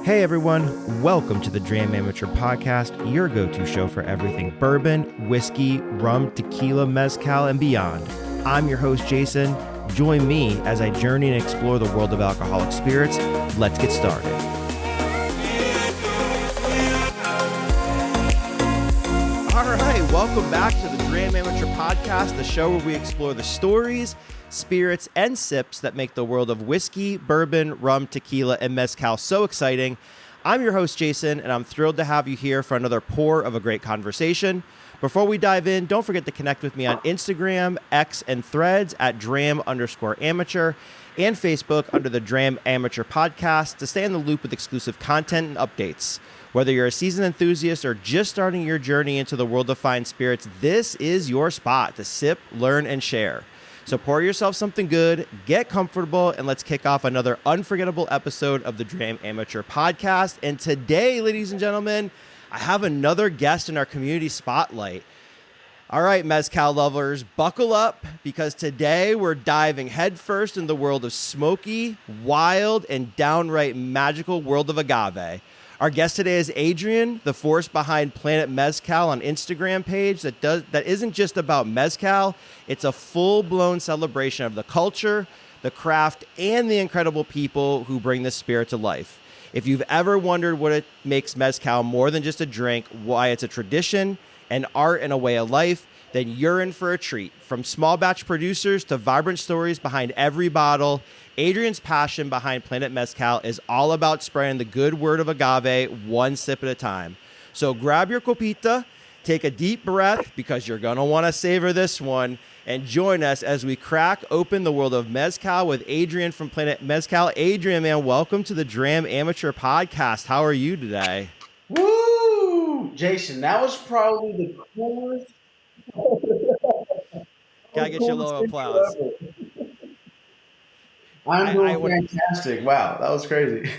Hey everyone, welcome to the Dram Amateur Podcast, your go-to show for everything bourbon, whiskey, rum, tequila, mezcal, and beyond. I'm your host, Jason. Join me as I journey and explore the world of alcoholic spirits. Let's get started. All right, welcome back to the Dram Amateur Podcast, the show where we explore the stories, spirits, and sips that make the world of whiskey, bourbon, rum, tequila, and mezcal so exciting. I'm your host, Jason, and I'm thrilled to have you here for another pour of a great conversation. Before we dive in, don't forget to connect with me on Instagram, X, and Threads at Dram_amateur, and Facebook under the Dram Amateur Podcast to stay in the loop with exclusive content and updates. Whether you're a seasoned enthusiast or just starting your journey into the world of fine spirits, this is your spot to sip, learn, and share. So pour yourself something good, get comfortable, and let's kick off another unforgettable episode of the Dram Amateur Podcast. And today, ladies and gentlemen, I have another guest in our community spotlight. All right, mezcal lovers, buckle up because today we're diving headfirst in the world of smoky, wild, and downright magical world of agave. Our guest today is Adrian, the force behind Planet Mezcal on Instagram page that isn't just about mezcal. It's a full-blown celebration of the culture, the craft, and the incredible people who bring this spirit to life. If you've ever wondered what it makes mezcal more than just a drink, why it's a tradition, an art, and a way of life, then you're in for a treat. From small batch producers to vibrant stories behind every bottle, Adrian's passion behind Planet Mezcal is all about spreading the good word of agave one sip at a time. So grab your copita, take a deep breath because you're going to want to savor this one, and join us as we crack open the world of mezcal with Adrian from Planet Mezcal. Adrian, man, welcome to the Dram Amateur Podcast. How are you today? Woo! Jason, that was probably the coolest. Gotta get you a little applause. I'm doing fantastic. Wow, that was crazy.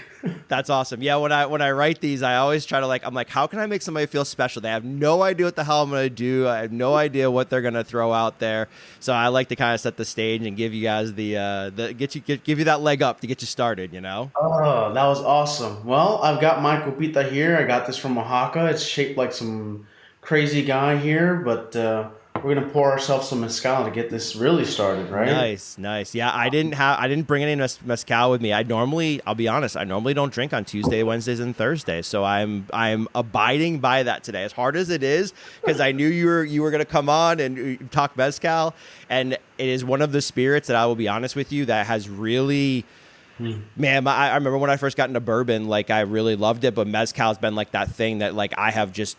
That's awesome. Yeah, when I write these, I always try to I'm like, how can I make somebody feel special? They have no idea what the hell I'm going to do. I have no idea what they're going to throw out there. So I like to kind of set the stage and give you guys give you that leg up to get you started, you know? Oh, that was awesome. Well, I've got my copita here. I got this from Oaxaca. It's shaped like some crazy guy here, but we're gonna pour ourselves some mezcal to get this really started, right? Nice. Yeah, I didn't bring any mezcal with me. I'll be honest, I normally don't drink on Tuesday, Wednesdays, and Thursdays. So I'm abiding by that today, as hard as it is, because I knew you were gonna come on and talk mezcal, and it is one of the spirits that I will be honest with you that has really. Man, I remember when I first got into bourbon, I really loved it, but mezcal's been that thing that I have just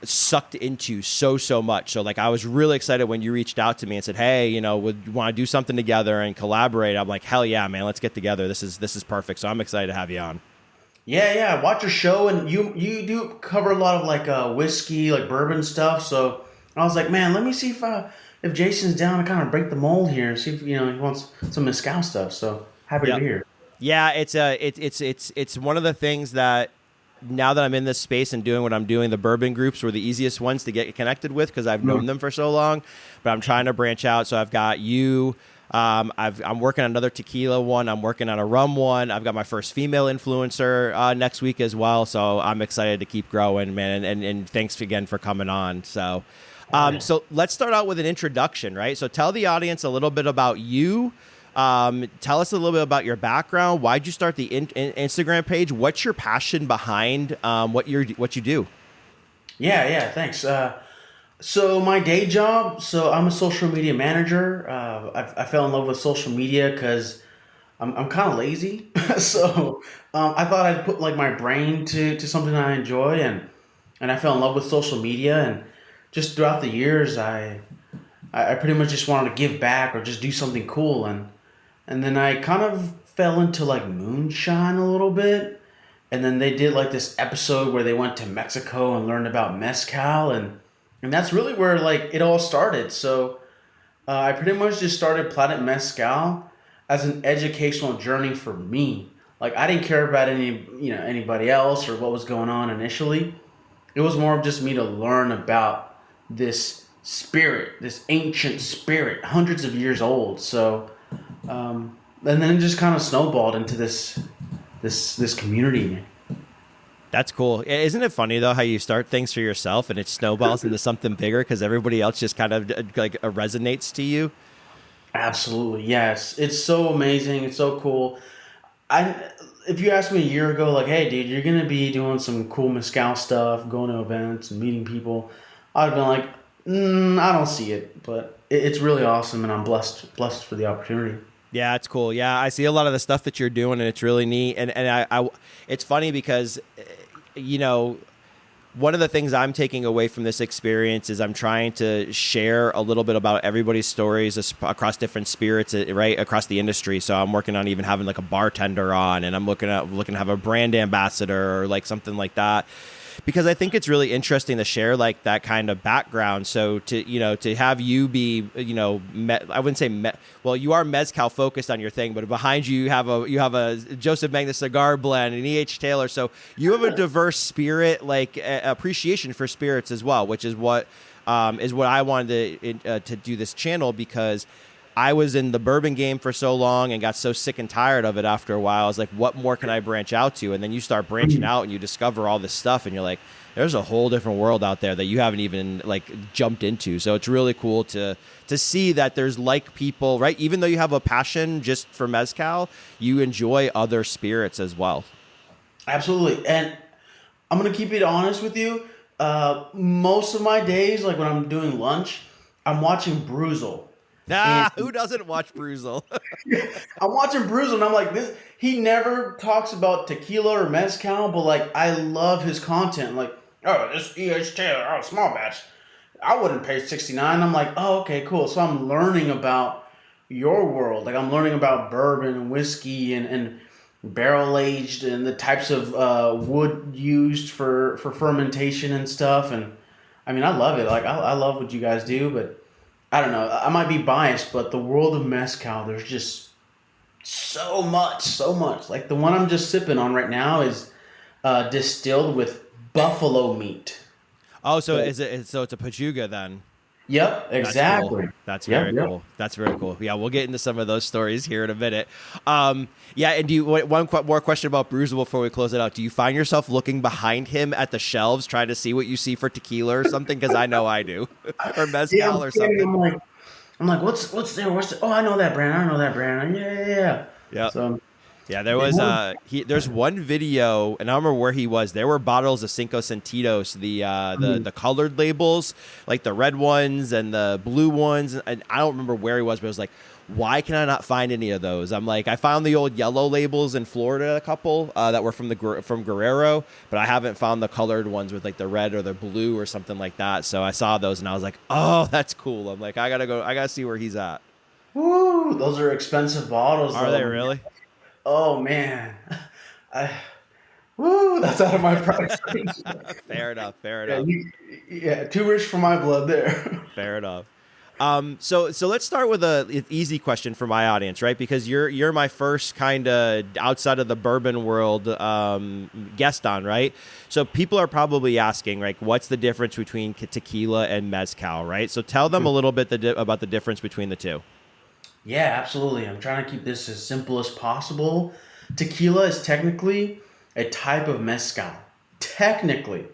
sucked into so much. So I was really excited when you reached out to me and said, hey, would you want to do something together and collaborate? I'm like, hell yeah, man, let's get together. This is perfect. So I'm excited to have you on. Yeah. Watch your show, and you do cover a lot of whiskey, bourbon stuff. So I was like, man, let me see if Jason's down to kind of break the mold here and see if he wants some mezcal stuff. So happy to be here. Yeah, it's one of the things that now that I'm in this space and doing what I'm doing, the bourbon groups were the easiest ones to get connected with because I've known them for so long. But I'm trying to branch out. So I've got you. I'm working on another tequila one. I'm working on a rum one. I've got my first female influencer next week as well. So I'm excited to keep growing, man. And thanks again for coming on. So let's start out with an introduction, right? So tell the audience a little bit about you. Tell us a little bit about your background. Why'd you start the Instagram page? What's your passion behind what you do? Yeah. Thanks. So my day job. So I'm a social media manager. I fell in love with social media because I'm kind of lazy. So I thought I'd put my brain to something I enjoy, and I fell in love with social media. And just throughout the years, I pretty much just wanted to give back or just do something cool. And then I kind of fell into moonshine a little bit. And then they did this episode where they went to Mexico and learned about mezcal. And that's really where it all started. So I pretty much just started Planet Mezcal as an educational journey for me. I didn't care about anybody else or what was going on initially. It was more of just me to learn about this spirit, this ancient spirit, hundreds of years old. So, and then it just kind of snowballed into this community. That's cool. Isn't it funny though how you start things for yourself and it snowballs into something bigger because everybody else just kind of like resonates to you? Absolutely, yes. It's so amazing. It's so cool. I if you asked me a year ago, like, hey, dude, you're gonna be doing some cool mezcal stuff, going to events and meeting people, I'd have been like, I don't see it, but it's really awesome, and I'm blessed for the opportunity. Yeah, it's cool. Yeah, I see a lot of the stuff that you're doing, and it's really neat. And it's funny because, you know, one of the things I'm taking away from this experience is I'm trying to share a little bit about everybody's stories across different spirits, right, across the industry. So I'm working on even having like a bartender on, and I'm looking to have a brand ambassador or like something like that, because I think it's really interesting to share like that kind of background. So to have you be, I wouldn't say, well, you are Mezcal focused on your thing, but behind you, you have a Joseph Magnus cigar blend and E.H. Taylor. So you have a diverse spirit, like appreciation for spirits as well, which is what I wanted to do this channel, because I was in the bourbon game for so long and got so sick and tired of it after a while. I was like, what more can I branch out to? And then you start branching out and you discover all this stuff and you're like, there's a whole different world out there that you haven't even like jumped into. So it's really cool to see that there's like people, right? Even though you have a passion just for mezcal, you enjoy other spirits as well. Absolutely, and I'm gonna keep it honest with you. Most of my days, like when I'm doing lunch, I'm watching Bruzel. Who doesn't watch Bruzel? I'm watching Bruce and I'm like, this. He never talks about tequila or mezcal, but like, I love his content. Like, oh, this E.H. Taylor, oh, small batch. I wouldn't pay 69. I'm like, oh, okay, cool. So I'm learning about your world. Like, I'm learning about bourbon and whiskey and barrel aged and the types of wood used for fermentation and stuff. And I mean, I love it. Like, I love what you guys do, but I don't know. I might be biased, but the world of mezcal, there's just so much, so much. Like the one I'm just sipping on right now is distilled with buffalo meat. Oh, so it's a Pachugo then? Yep, exactly. That's very cool. That's very cool. Yeah, we'll get into some of those stories here in a minute. Yeah, and one more question about Bruiser before we close it out. Do you find yourself looking behind him at the shelves trying to see what you see for tequila or something? Because I know I do, or mezcal or something. I'm like, what's there? Oh, I know that brand. I know that brand. Yeah. Yeah. So. Yeah, there was there's one video, and I don't remember where he was. There were bottles of Cinco Sentidos, the colored labels, like the red ones and the blue ones, and I don't remember where he was, but it was like, why can I not find any of those? I'm like, I found the old yellow labels in Florida, a couple that were from Guerrero, but I haven't found the colored ones with like the red or the blue or something like that. So I saw those and I was like, oh, that's cool. I'm like, I gotta see where he's at. Woo, those are expensive bottles. Are they really? Oh man, that's out of my price range. Fair enough. Yeah, too rich for my blood there. Fair enough. So let's start with an easy question for my audience, right? Because you're my first kind of outside of the bourbon world guest on, right? So people are probably asking, like, what's the difference between tequila and mezcal, right? So tell them a little bit about the difference between the two. Yeah, absolutely. I'm trying to keep this as simple as possible. Tequila is technically a type of mezcal. Technically.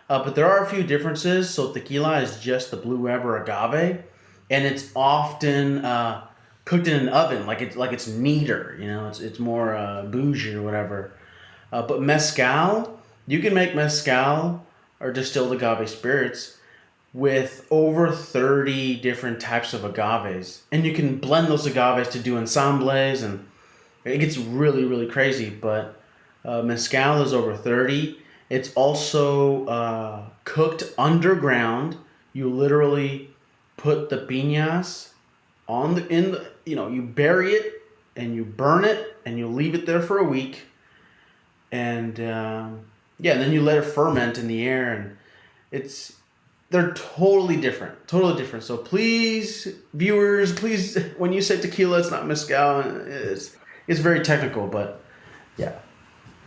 But there are a few differences. So tequila is just the blue Web or agave. And it's often cooked in an oven, like it's neater. You know, it's more bougie or whatever. But mezcal, you can make mezcal or distilled agave spirits with over 30 different types of agaves. And you can blend those agaves to do ensembles, and it gets really, really crazy. But mezcal is over 30. It's also cooked underground. You literally put the piñas you bury it and you burn it and you leave it there for a week. And then you let it ferment in the air, and they're totally different. So please, viewers, when you say tequila, it's not mezcal. It's very technical, but yeah.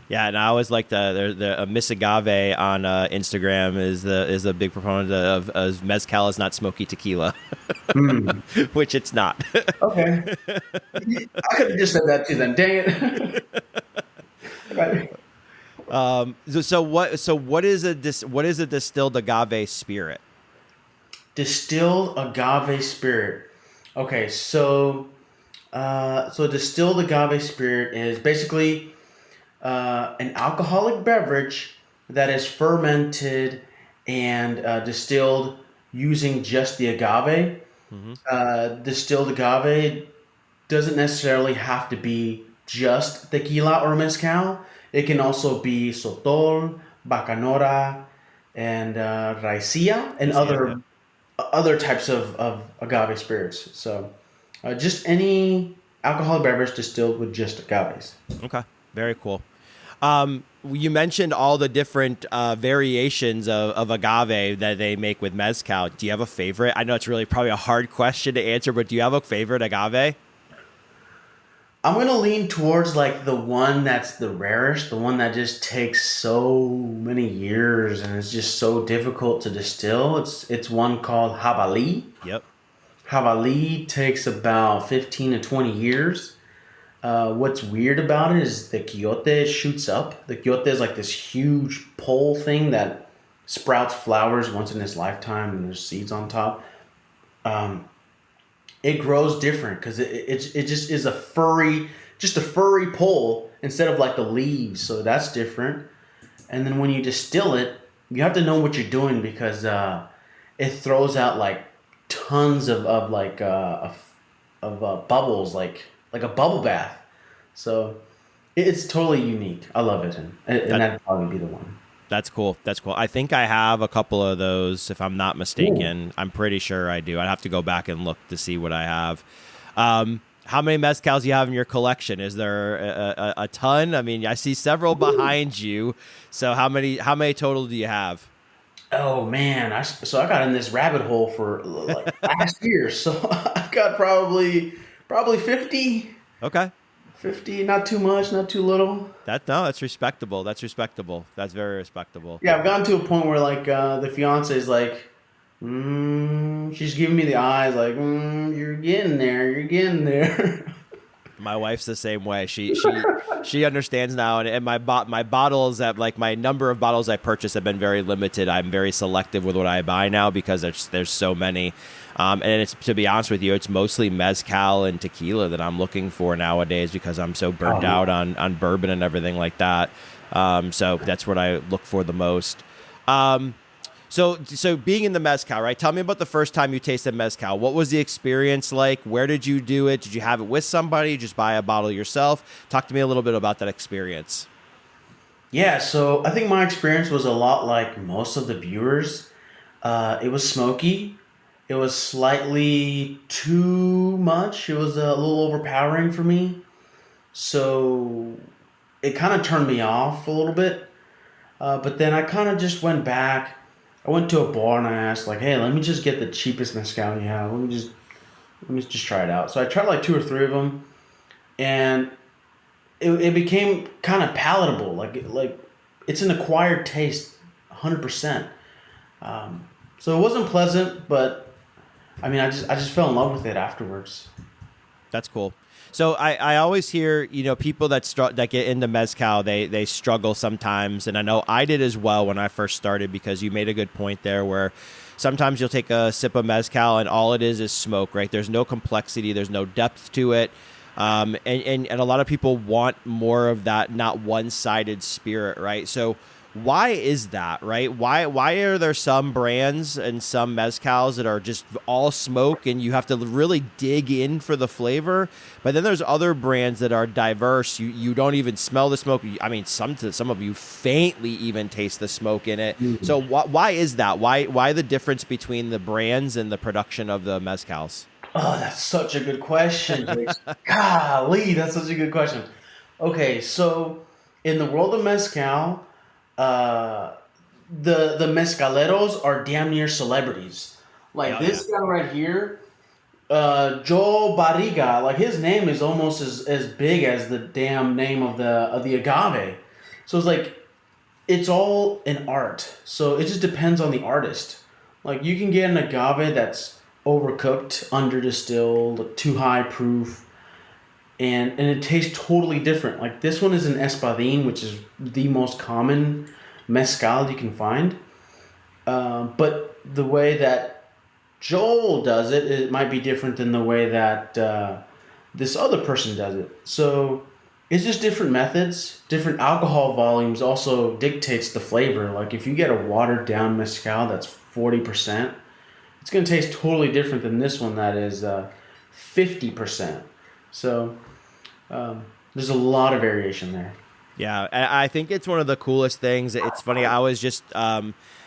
Yeah, and I always like the Miss Agave on Instagram is a big proponent of mezcal is not smoky tequila, which it's not. Okay, I could have just said that too. Then, dang it. Right. What is a distilled agave spirit? Distilled agave spirit. Okay, so distilled agave spirit is basically an alcoholic beverage that is fermented and distilled using just the agave. Hmm. Distilled agave doesn't necessarily have to be just tequila or mezcal. It can also be sotol, bacanora, and raicilla, and Yeah. other types of agave spirits. So just any alcoholic beverage distilled with just agaves. Okay. Very cool. You mentioned all the different variations of agave that they make with mezcal. Do you have a favorite? I know it's really probably a hard question to answer, but do you have a favorite agave? I'm gonna lean towards like the one that's the rarest, the one that just takes so many years and it's just so difficult to distill. It's one called Javali. Yep. Javali takes about 15 to 20 years. What's weird about it is the quiote shoots up. The quiote is like this huge pole thing that sprouts flowers once in its lifetime, and there's seeds on top. Um, it grows different because it just is just a furry pole instead of like the leaves. So that's different. And then when you distill it, you have to know what you're doing because it throws out like tons of bubbles, like a bubble bath. So it's totally unique. I love it, and That that'd probably be the one. that's cool. That's cool. I think I have a couple of those, if I'm not Ooh. mistaken. I'm pretty sure I do. I'd have to go back and look to see what I have. How many mezcals do you have in your collection? Is there a ton? I mean, I see several behind you. So how many total do you have? Oh man, so I got in this rabbit hole for like last year. So I've got probably 50, Okay. 50. Not too much, not too little. That's respectable. That's respectable. That's very respectable. Yeah, I've gotten to a point where like the fiance is like, she's giving me the eyes, like, you're getting there, you're getting there. My wife's the same way. She understands now, and my bottles that like my number of bottles I purchase have been very limited. I'm very selective with what I buy now because there's so many. And it's, to be honest with you, it's mostly mezcal and tequila that I'm looking for nowadays because I'm so burnt Oh, out on bourbon and everything like that. So that's what I look for the most. So being in the mezcal, right? Tell me about the first time you tasted mezcal. What was the experience like? Where did you do it? Did you have it with somebody? Just buy a bottle yourself? Talk to me a little bit about that experience. yeah, so I think my experience was a lot like most of the viewers. It was smoky. It was slightly too much. It was a little overpowering for me. So it kind of turned me off a little bit. But then I kind of just went back. I went to a bar and I asked, like, "Hey, let me just get the cheapest mezcal you have. Let me just try it out." So I tried like two or three of them, and it became kind of palatable. Like it's an acquired taste, 100%. So it wasn't pleasant, but I mean, I just fell in love with it afterwards. That's cool. So I always hear, people that get into mezcal, they struggle sometimes, and I know I did as well when I first started, because you made a good point there where sometimes you'll take a sip of mezcal and all it is smoke, right? There's no complexity, there's no depth to it. And a lot of people want more of that, not one-sided spirit, right? So why is that, right? Why are there some brands and some mezcals that are just all smoke and you have to really dig in for the flavor, but then there's other brands that are diverse. You don't even smell the smoke. I mean, some of you faintly even taste the smoke in it. So why is that? Why the difference between the brands and the production of the mezcals? Oh, that's such a good question, Jake. Golly, that's such a good question. Okay, so in the world of mezcal, uh, the mezcaleros are damn near celebrities. Like Yeah, yeah. this guy right here, Joe Barriga. Like his name is almost as big as the damn name of the agave. So it's like it's all an art. So it just depends on the artist. Like you can get an agave that's overcooked, under distilled, too high proof, and it tastes totally different. Like this one is an espadin, which is the most common mezcal you can find. But the way that Joel does it, it might be different than the way that this other person does it. So it's just different methods. Different alcohol volumes also dictates the flavor. Like if you get a watered down mezcal that's 40%, it's going to taste totally different than this one that is 50%. So there's a lot of variation there. Yeah, I think it's one of the coolest things. It's funny. I was just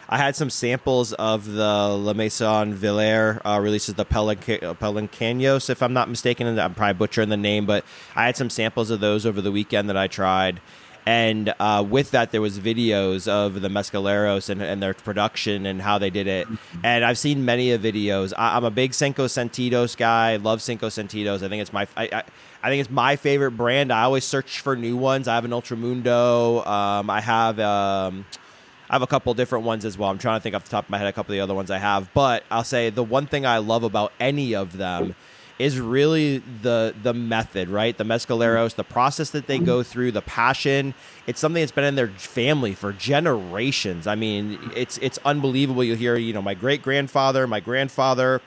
I had some samples of the La Maison Villers releases the Pelancanos, if I'm not mistaken. And I'm probably butchering the name, but I had some samples of those over the weekend that I tried. And with that, there was videos of the Mezcaleros and their production and how they did it. And I've seen many of videos. I'm a big Cinco Sentidos guy. Love Cinco Sentidos. I think it's I think it's my favorite brand. I always search for new ones. I have an Ultramundo. I have a couple different ones as well. I'm trying to think off the top of my head a couple of the other ones I have. But I'll say the one thing I love about any of them is really the method, right? The mezcaleros, the process that they go through, the passion. It's something that's been in their family for generations. I mean, it's unbelievable. You hear, my great-grandfather, my grandfather,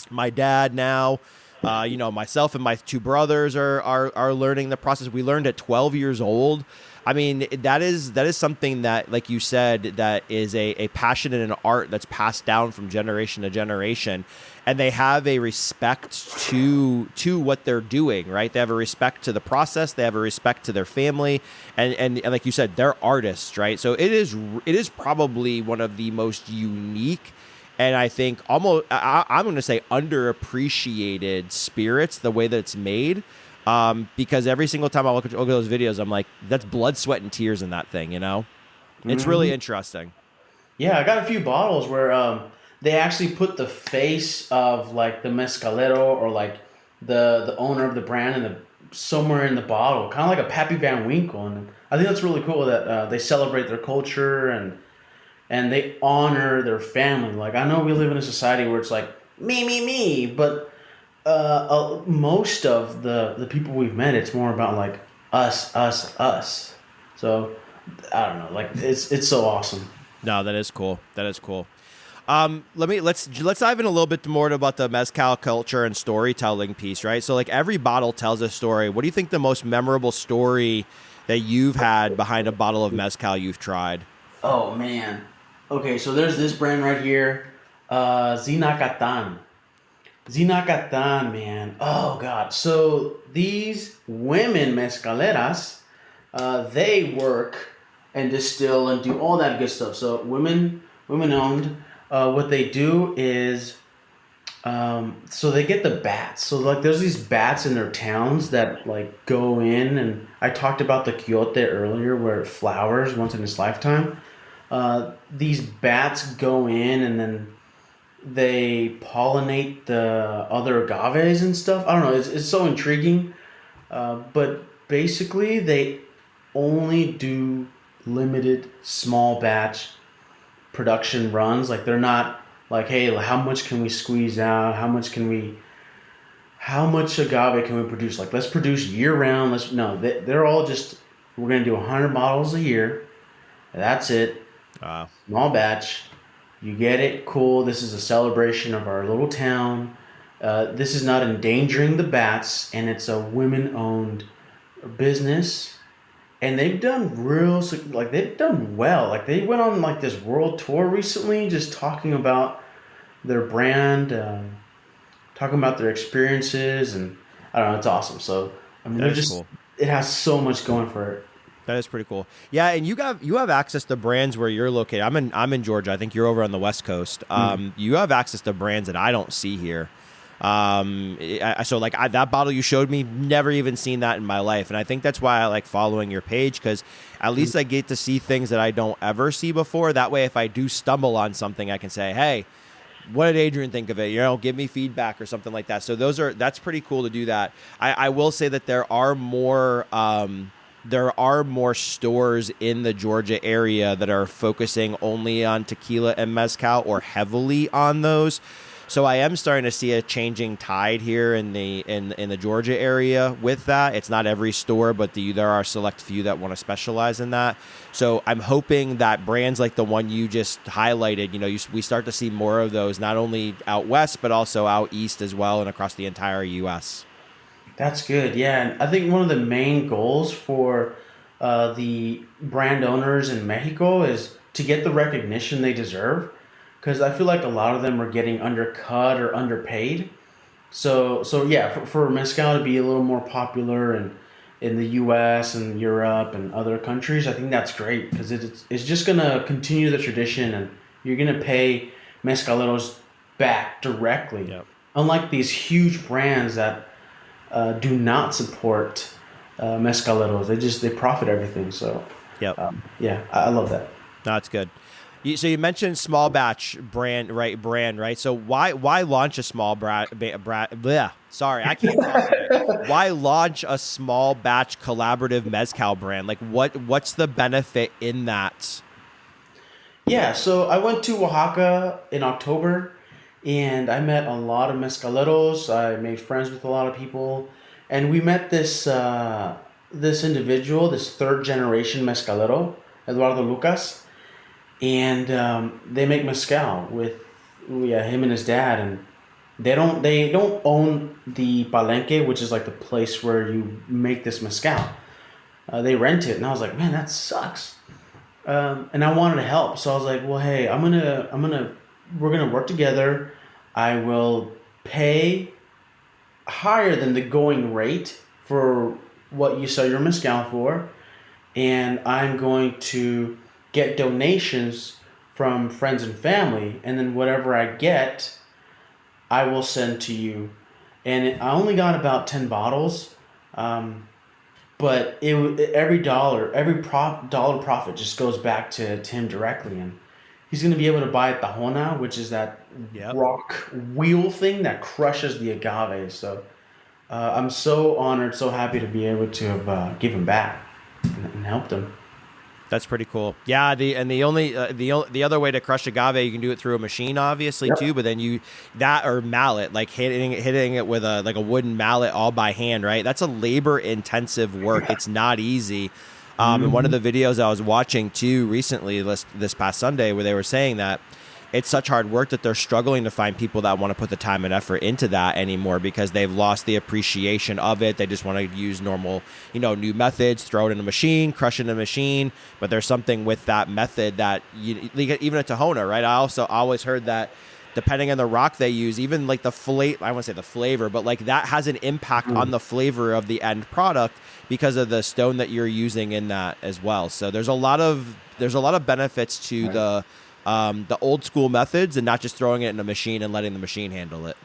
my dad now, myself and my two brothers are learning the process. We learned at 12 years old. I mean, that is something that, like you said, that is a passion and an art that's passed down from generation to generation. And they have a respect to what they're doing, right? They have a respect to the process. They have a respect to their family. And like you said, they're artists, right? So it is probably one of the most unique and I think almost, I'm going to say underappreciated spirits, the way that it's made. Because every single time I look at those videos, I'm like, that's blood, sweat, and tears in that thing, It's really interesting. Yeah, I got a few bottles where they actually put the face of like the mezcalero or like the owner of the brand somewhere in the bottle, kind of like a Pappy Van Winkle. And I think that's really cool that they celebrate their culture and they honor their family. Like I know we live in a society where it's like me, but most of the people we've met, it's more about like us. So I don't know, like it's so awesome. No, that is cool. Let's dive in a little bit more about the mezcal culture and storytelling piece, right? So like every bottle tells a story. What do you think the most memorable story that you've had behind a bottle of mezcal you've tried? Oh man. Okay, so there's this brand right here, Zinacatan. Zinacatan, man. Oh God. So these women mezcaleras, they work and distill and do all that good stuff. So women owned. What they do is, so they get the bats. So like, there's these bats in their towns that like go in, and I talked about the quiote earlier, where it flowers once in its lifetime. These bats go in and then they pollinate the other agaves and stuff. I don't know. It's so intriguing. But basically, they only do limited small batch production runs. Like they're not like, hey, how much can we squeeze out? How much agave can we produce? Like, let's produce year round. They're all just, we're going to do 100 bottles a year. That's it. Small batch. You get it. Cool. This is a celebration of our little town. This is not endangering the bats, and it's a women-owned business. And they've done they've done well. Like they went on like this world tour recently, just talking about their brand, talking about their experiences, and I don't know, it's awesome. So I mean, cool. It has so much going for it. That is pretty cool. Yeah, and you have access to brands where you're located. I'm in Georgia. I think you're over on the West Coast. You have access to brands that I don't see here. That bottle you showed me, never even seen that in my life, and I think that's why I like following your page, because at least I get to see things that I don't ever see before. That way, if I do stumble on something, I can say, "Hey, what did Adrian think of it? Give me feedback or something like that." So that's pretty cool to do that. I will say that there are more stores in the Georgia area that are focusing only on tequila and mezcal or heavily on those. So I am starting to see a changing tide here in the Georgia area with that. It's not every store, but there are a select few that want to specialize in that. So I'm hoping that brands like the one you just highlighted, we start to see more of those, not only out west, but also out east as well and across the entire U.S. That's good. Yeah, and I think one of the main goals for the brand owners in Mexico is to get the recognition they deserve, because I feel like a lot of them are getting undercut or underpaid. So yeah, for mezcal to be a little more popular in the U.S. and Europe and other countries, I think that's great because it's just gonna continue the tradition, and you're gonna pay mezcaleros back directly. Yep. Unlike these huge brands that do not support mezcaleros, they profit everything. So Yep. yeah, I love that. That's good. So you mentioned small batch brand, right? So why launch a small bleh, sorry, I can't talk today. Why launch a small batch collaborative mezcal brand? Like what's the benefit in that? Yeah, so I went to Oaxaca in October and I met a lot of mezcaleros. I made friends with a lot of people, and we met this individual, this third generation mezcalero, Eduardo Lucas, and they make mezcal with him and his dad, and they don't own the palenque, which is like the place where you make this mezcal. They rent it, and I was like, man, that sucks. And I wanted to help, so I was like, well, hey, we're gonna work together. I will pay higher than the going rate for what you sell your mezcal for, and I'm going to get donations from friends and family, and then whatever I get, I will send to you. And I only got about 10 bottles, but every dollar, dollar profit just goes back to him directly, and he's going to be able to buy tahona, which is that Yep. rock wheel thing that crushes the agave. So I'm so honored, so happy to be able to have given back and helped him. That's pretty cool. Yeah, the other way to crush agave, you can do it through a machine, obviously Yep. too. But then that or mallet, like hitting it with a wooden mallet all by hand, right? That's a labor intensive work. It's not easy. And one of the videos I was watching too recently, this past Sunday, where they were saying that it's such hard work that they're struggling to find people that want to put the time and effort into that anymore because they've lost the appreciation of it. They just want to use normal, new methods, throw it in a machine, crush it in a machine. But there's something with that method that even a tahona, right? I always heard that depending on the rock they use, even like I won't say the flavor, but like that has an impact on the flavor of the end product because of the stone that you're using in that as well. So there's a lot of benefits to the old school methods and not just throwing it in a machine and letting the machine handle it.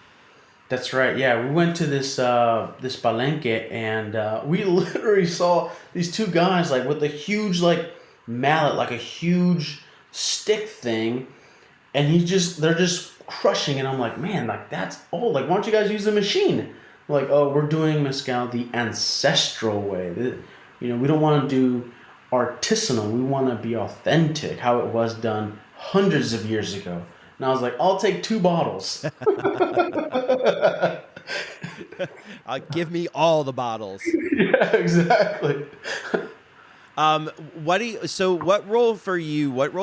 That's right. Yeah, we went to this palenque, and we literally saw these two guys like with a huge like mallet, like a huge stick thing, and they're just crushing, and I'm like, man, like that's old. Like, why don't you guys use the machine? Like, oh, we're doing mezcal the ancestral way. We don't want to do artisanal. We want to be authentic, how it was done hundreds of years ago. And I was like, I'll take 2 bottles. Give me all the bottles. Yeah, exactly. What role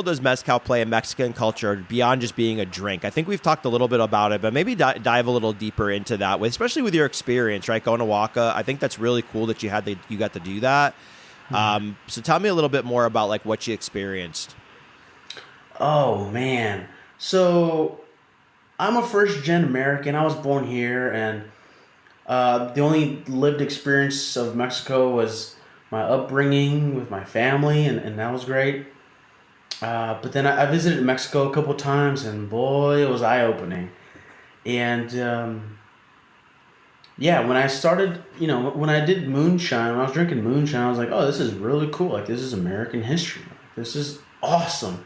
does mezcal play in Mexican culture beyond just being a drink? I think we've talked a little bit about it, but maybe dive a little deeper into that, especially with your experience, right? Going to Oaxaca. I think that's really cool that you got to do that. So tell me a little bit more about like what you experienced. Oh man. So I'm a first gen American. I was born here, and the only lived experience of Mexico was my upbringing with my family, and that was great. But then I visited Mexico a couple times, and boy, it was eye opening. And yeah, when I started, when I did moonshine, when I was drinking moonshine, I was like, oh, this is really cool. Like, this is American history. This is awesome.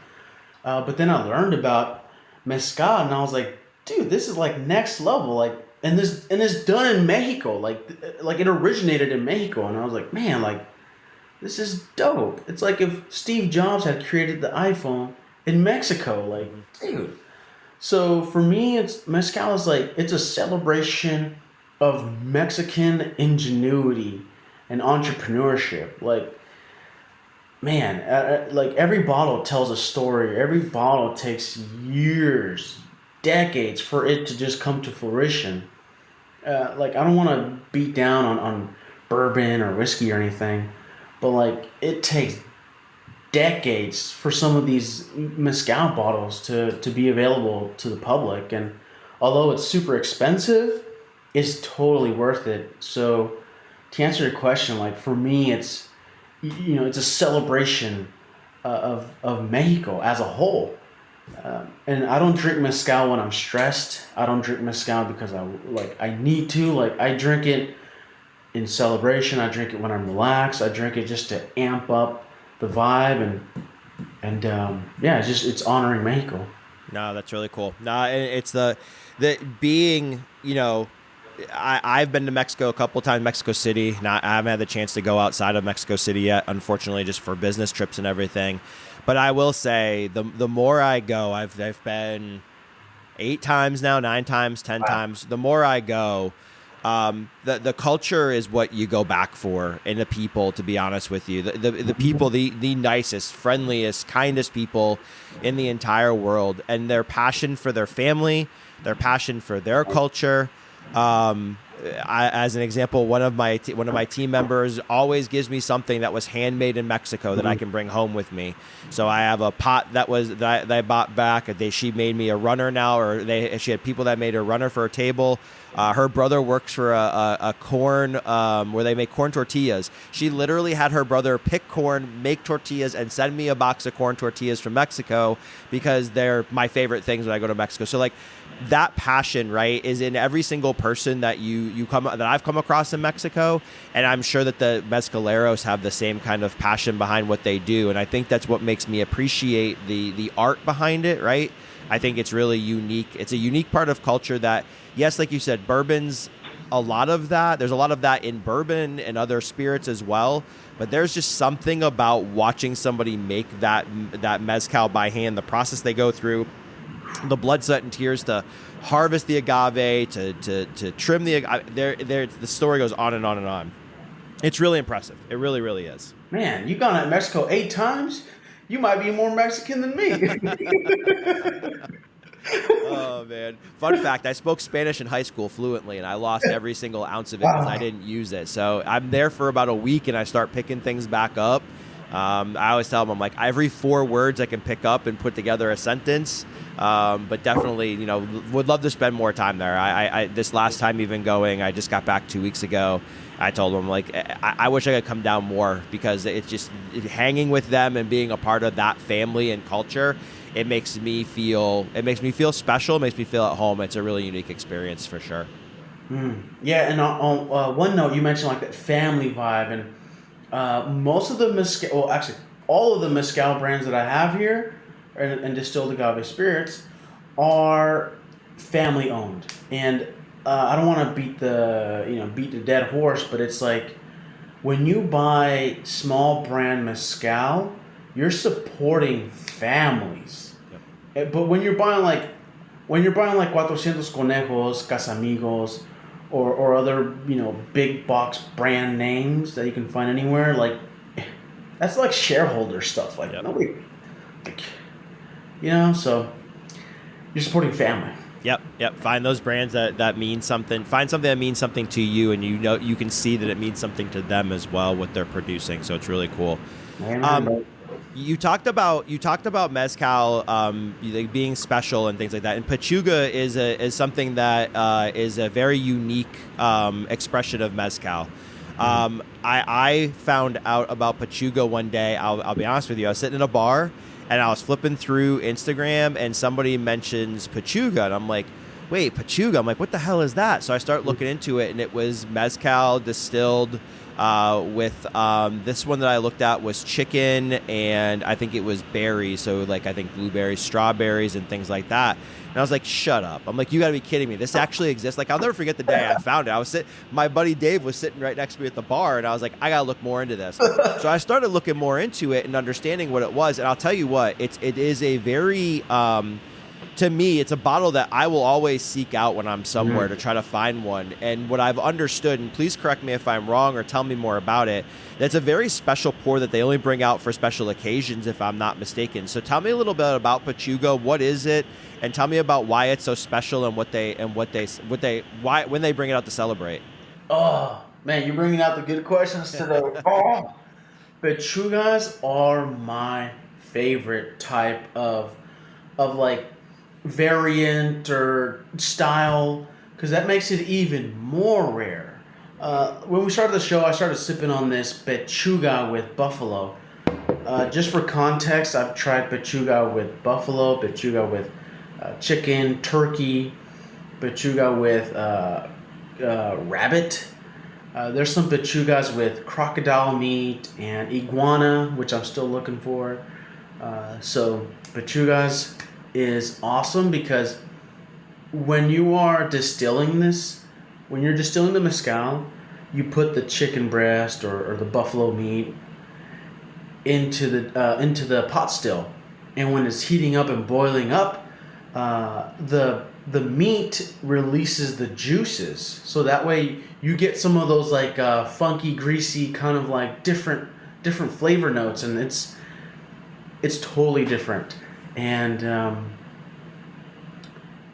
But then I learned about mezcal, and I was like, dude, this is like next level. Like, and it's done in Mexico. Like it originated in Mexico, and I was like, man, like this is dope. It's like if Steve Jobs had created the iPhone in Mexico. Like, dude. So for me, it's mezcal is like it's a celebration of Mexican ingenuity and entrepreneurship. Like man, like every bottle tells a story. Every bottle takes years, decades for it to just come to fruition. Like I don't want to beat down on bourbon or whiskey or anything, but like it takes decades for some of these mezcal bottles to be available to the public. And although it's super expensive, it's totally worth it. So to answer your question, like for me, it's a celebration of Mexico as a whole. And I don't drink mezcal when I'm stressed. I don't drink mezcal because I need to. Like I drink it in celebration. I drink it when I'm relaxed. I drink it just to amp up the vibe and yeah, it's honoring Mexico. No, that's really cool. No, it's the being, I've been to Mexico a couple times, Mexico City. Not, I haven't had the chance to go outside of Mexico City yet, unfortunately, just for business trips and everything. But I will say, the more I go, I've been 8 times now, 9 times, 10 times. The more I go, the culture is what you go back for, and the people. To be honest with you, the people, the nicest, friendliest, kindest people in the entire world, and their passion for their family, their passion for their culture. As an example, one of my team members always gives me something that was handmade in Mexico that I can bring home with me. So I have a pot that I bought back. She made me a runner now, or she had people that made a runner for a table. Her brother works for a corn where they make corn tortillas. She literally had her brother pick corn, make tortillas, and send me a box of corn tortillas from Mexico because they're my favorite things when I go to Mexico. So like that passion, right, is in every single person that I've come across in Mexico, and I'm sure that the mezcaleros have the same kind of passion behind what they do, and I think that's what makes me appreciate the art behind it, right? I think it's really unique. It's a unique part of culture that, yes, like you said, bourbon's a lot of that. There's a lot of that in bourbon and other spirits as well. But there's just something about watching somebody make that mezcal by hand, the process they go through, the blood, sweat, and tears to harvest the agave, to trim the agave. The story goes on and on and on. It's really impressive. It really, really is. Man, you gone to Mexico 8 times? You might be more Mexican than me. Oh, man. Fun fact, I spoke Spanish in high school fluently, and I lost every single ounce of it because I didn't use it. So I'm there for about a week, and I start picking things back up. I always tell them, I'm like, every 4 words I can pick up and put together a sentence. But definitely, would love to spend more time there. I this last time even going, I just got back 2 weeks ago. I told them, like, I wish I could come down more because it's just hanging with them and being a part of that family and culture. It makes me feel special. It makes me feel at home. It's a really unique experience for sure. Yeah, and on one note, you mentioned like that family vibe, and most of the mezcal, well, actually, all of the mezcal brands that I have here and distilled agave spirits are family owned. And I don't want to beat the dead horse, but it's like when you buy small brand mezcal, you're supporting families. Yep. But when you're buying like 400 Conejos, Casamigos, or other big box brand names that you can find anywhere, like that's like shareholder stuff. Like yep. Nobody, so you're supporting family. Yep. Find those brands that mean something. Find something that means something to you, and you can see that it means something to them as well, what they're producing. So it's really cool. You talked about mezcal being special and things like that. And Pachugo is something that is a very unique expression of mezcal. I found out about Pachugo one day. I'll be honest with you. I was sitting in a bar and I was flipping through Instagram and somebody mentions Pachugo, and I'm like, wait, Pachugo? I'm like, what the hell is that? So I start looking into it, and it was mezcal distilled with this one that I looked at was chicken, and I think it was berries, so like I think blueberries, strawberries, and things like that. And I was like, shut up. I'm like, you gotta be kidding me. This actually exists. Like, I'll never forget the day I found it. My buddy Dave was sitting right next to me at the bar, and I was like, I gotta look more into this. So I started looking more into it and understanding what it was, and I'll tell you what, it is a very to me, it's a bottle that I will always seek out when I'm somewhere to try to find one. And what I've understood, and please correct me if I'm wrong or tell me more about it, that's a very special pour that they only bring out for special occasions, if I'm not mistaken. So tell me a little bit about Pachugo. What is it? And tell me about why it's so special and why when they bring it out to celebrate. Oh man, you're bringing out the good questions today. Oh, Pechugas are my favorite type of like variant or style because that makes it even more rare. When we started the show, I started sipping on this Pechuga with buffalo. Just for context, I've tried Pechuga with buffalo, Pechuga with chicken, turkey, Pechuga with rabbit. There's some Pechugas with crocodile meat and iguana, which I'm still looking for. So Pechugas is awesome because when you are distilling this, when you're distilling the mezcal, you put the chicken breast or the buffalo meat into the pot still, and when it's heating up and boiling up, the meat releases the juices, so that way you get some of those like funky, greasy kind of like different flavor notes, and it's totally different. And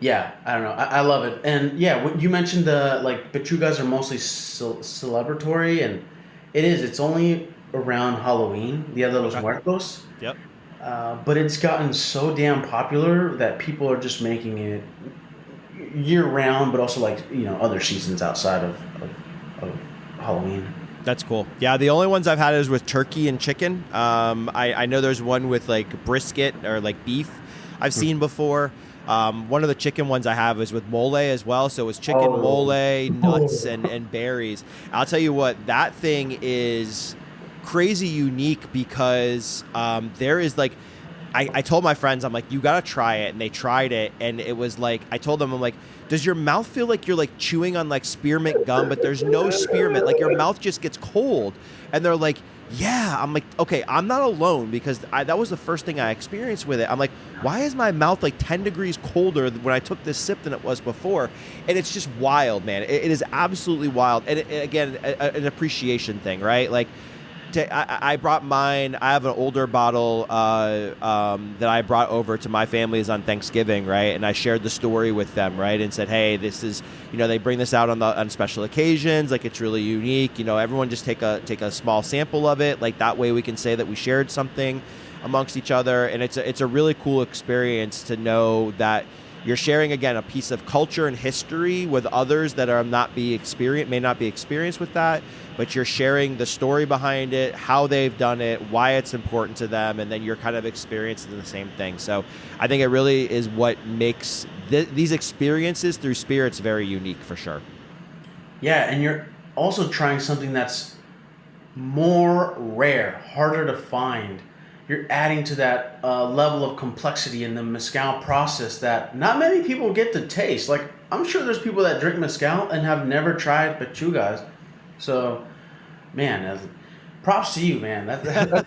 yeah, I don't know. I love it. And yeah, what you mentioned, the like Pechugas are mostly celebratory, and it is. It's only around Halloween, Dia de los Muertos. Yep. But it's gotten so damn popular that people are just making it year round, but also like other seasons outside of Halloween. That's cool. Yeah, the only ones I've had is with turkey and chicken. I know there's one with like brisket or like beef I've seen before. One of the chicken ones I have is with mole as well. So it's chicken, mole, nuts, and berries. I'll tell you what, that thing is crazy unique because there is like, I told my friends, I'm like, you got to try it. And they tried it. And it was like, I told them, I'm like, does your mouth feel like you're like chewing on like spearmint gum, but there's no spearmint? Like your mouth just gets cold. And they're like, yeah. I'm like, okay, I'm not alone because that was the first thing I experienced with it. I'm like, why is my mouth like 10 degrees colder when I took this sip than it was before? And it's just wild, man. It is absolutely wild. And again, an appreciation thing, right? Like, I brought mine. I have an older bottle that I brought over to my family's on Thanksgiving, right? And I shared the story with them, right? And said, hey, this is, they bring this out on special occasions. Like, it's really unique. Everyone just take a small sample of it. Like, that way we can say that we shared something amongst each other. And it's a really cool experience to know that you're sharing, again, a piece of culture and history with others that may not be experienced with that, but you're sharing the story behind it, how they've done it, why it's important to them, and then you're kind of experiencing the same thing. So I think it really is what makes these experiences through spirits very unique for sure. Yeah, and you're also trying something that's more rare, harder to find. You're adding to that level of complexity in the mezcal process that not many people get to taste. Like, I'm sure there's people that drink mezcal and have never tried Pechugas. So, man, props to you, man. That's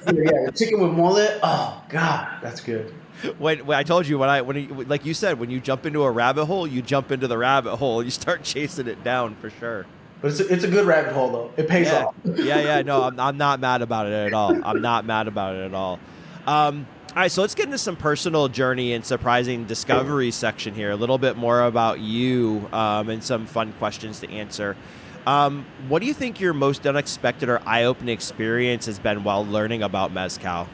good. Yeah, the chicken with mole. Oh God, that's good. When I told you like you said, when you jump into a rabbit hole, you jump into the rabbit hole. You start chasing it down for sure. But it's a good rabbit hole though. It pays off. Yeah. No, I'm not mad about it at all. I'm not mad about it at all. All right, so let's get into some personal journey and surprising discovery section here. A little bit more about you and some fun questions to answer. What do you think your most unexpected or eye-opening experience has been while learning about Mezcal?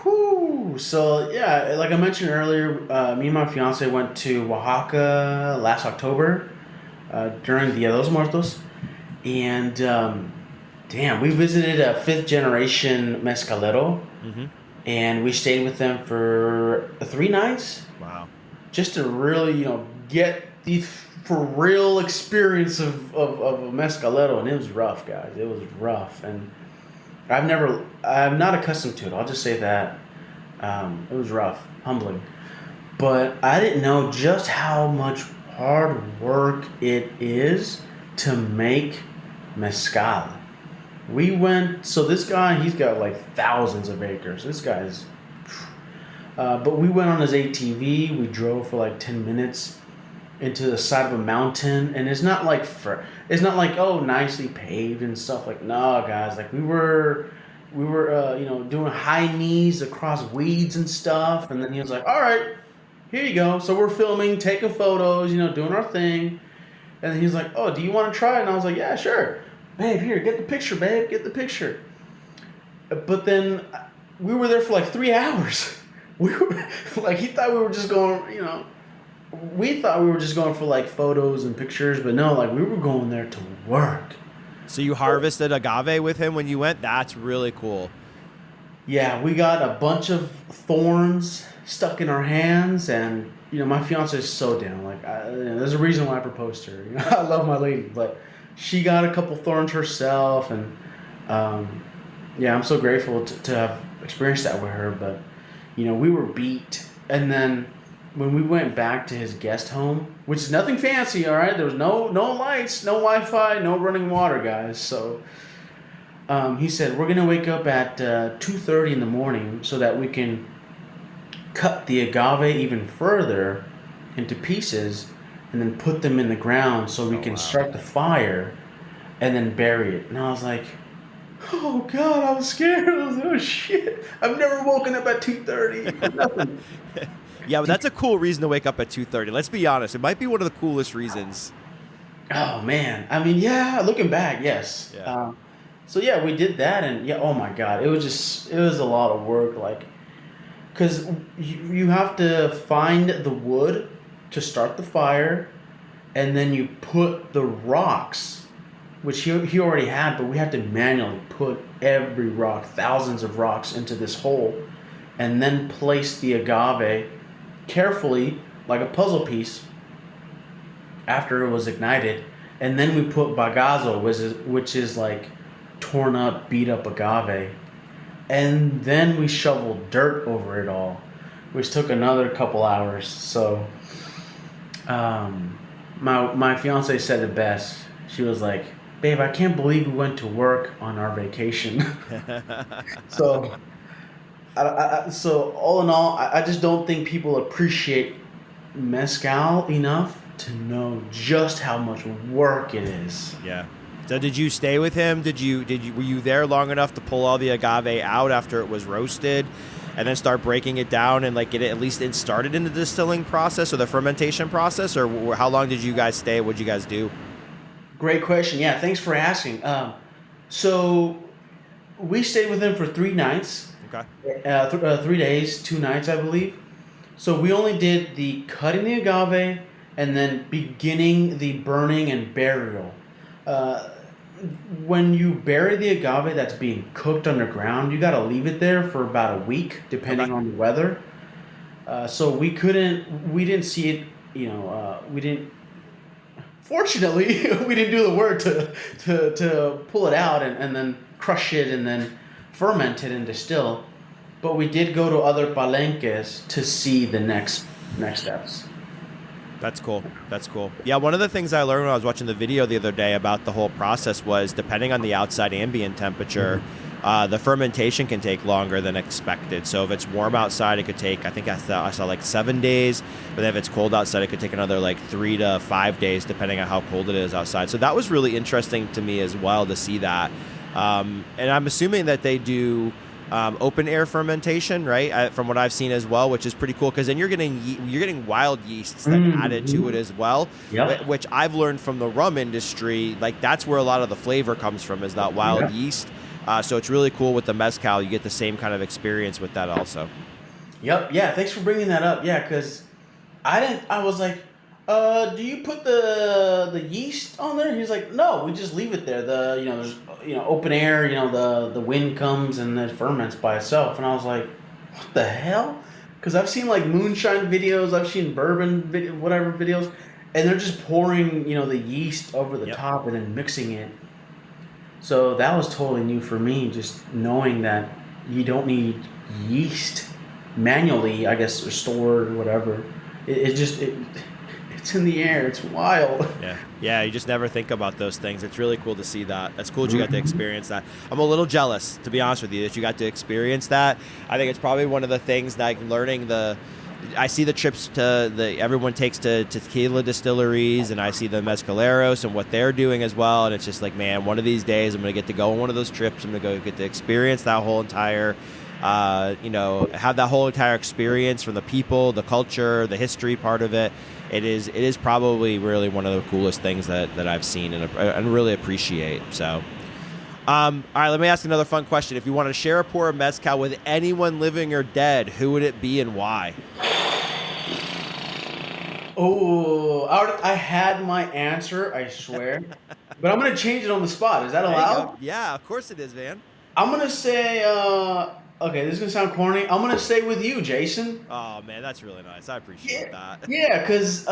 Whew. So, yeah, like I mentioned earlier, me and my fiance went to Oaxaca last October during Dia de los Muertos. And, damn, we visited a fifth-generation mezcalero. Mm-hmm. And we stayed with them for 3 nights. Wow. Just to really, get the for real experience of a mezcalero. And it was rough, guys. It was rough. And I'm not accustomed to it. I'll just say that. It was rough, humbling. But I didn't know just how much hard work it is to make mezcal. We went, so this guy, he's got like thousands of acres. This guy's But we went on his ATV. We drove for like 10 minutes into the side of a mountain, and it's not like nicely paved and stuff. Like, no, guys, like we were doing high knees across weeds and stuff. And then he was like, all right, here you go. So we're filming, taking photos, doing our thing. And then he was like, oh, do you want to try it? And I was like, yeah, sure. Babe, here, get the picture, babe, get the picture. But then we were there for like 3 hours. We were like, he thought we were just going, we thought we were just going for like photos and pictures, but no, like we were going there to work. So you harvested agave with him when you went? That's really cool. Yeah, we got a bunch of thorns stuck in our hands, and my fiance is so down. Like, there's a reason why I proposed to her. I love my lady, but she got a couple thorns herself, and yeah, I'm so grateful to have experienced that with her. But we were beat, and then when we went back to his guest home, which is nothing fancy, all right, there was no lights, no Wi-Fi, no running water, guys. So he said, we're gonna wake up at 2:30 in the morning so that we can cut the agave even further into pieces and then put them in the ground so we can start the fire and then bury it. And I was like, oh God, I was scared. I was like, oh shit, I've never woken up at 2:30. Nothing. Yeah, but that's a cool reason to wake up at 2:30. Let's be honest. It might be one of the coolest reasons. Oh man, I mean, yeah, looking back, yes. Yeah. So yeah, we did that, and yeah, oh my God, it was a lot of work, like, because you have to find the wood to start the fire, and then you put the rocks, which he already had, but we had to manually put every rock, thousands of rocks, into this hole, and then place the agave carefully, like a puzzle piece, after it was ignited. And then we put bagazo, which is like torn up, beat up agave. And then we shoveled dirt over it all, which took another couple hours. So my fiance said it best. She was like, babe, I can't believe we went to work on our vacation. So so all in all, I just don't think people appreciate mezcal enough to know just how much work it is. Yeah. So did you stay with him? Were you there long enough to pull all the agave out after it was roasted and then start breaking it down and like get it at least started in the distilling process or the fermentation process? Or how long did you guys stay? What'd you guys do? Great question. Yeah, thanks for asking. So we stayed with him for 3 nights. Okay. 3 days, 2 nights, I believe. So we only did the cutting the agave and then beginning the burning and burial. When you bury the agave that's being cooked underground, you got to leave it there for about a week, depending on the weather. So we didn't see it, we didn't. Fortunately, we didn't do the work to pull it out and then crush it and then ferment it and distill. But we did go to other palenques to see the next steps. That's cool. Yeah, one of the things I learned when I was watching the video the other day about the whole process was depending on the outside ambient temperature, the fermentation can take longer than expected. So if it's warm outside, it could take, I saw like 7 days, but then if it's cold outside, it could take another like 3 to 5 days, depending on how cold it is outside. So that was really interesting to me as well to see that. And I'm assuming that they do open air fermentation, right? From what I've seen as well, which is pretty cool because then you're getting wild yeasts that added to it as well. Yep. Which I've learned from the rum industry, like that's where a lot of the flavor comes from is that wild yeast. So it's really cool with the mezcal. You get the same kind of experience with that also. Yep. Yeah. Thanks for bringing that up. Yeah, because I was like, do you put the yeast on there? He's like, no, we just leave it there. There's open air. The wind comes and it ferments by itself. And I was like, what the hell? Because I've seen like moonshine videos, I've seen bourbon whatever videos, and they're just pouring the yeast over the top and then mixing it. So that was totally new for me, just knowing that you don't need yeast manually, I guess, or stored or whatever. It's It's in the air. It's wild. Yeah, you just never think about those things. It's really cool to see that. That's cool that you got to experience that. I'm a little jealous, to be honest with you, that you got to experience that. I think it's probably one of the things, like learning I see the trips everyone takes to tequila distilleries, and I see the mezcaleros and what they're doing as well. And it's just like, man, one of these days I'm going to get to go on one of those trips. I'm going to get to experience that whole entire, have that whole entire experience from the people, the culture, the history part of it. It is probably really one of the coolest things that I've seen and really appreciate. So, all right, let me ask another fun question. If you want to share a pour of mezcal with anyone living or dead, who would it be and why? Oh, I had my answer, I swear. But I'm going to change it on the spot. Is that allowed? Yeah, of course it is, man. I'm going to say, okay, this is going to sound corny. I'm going to say with you, Jason. Oh, man, that's really nice. I appreciate that. Yeah, because,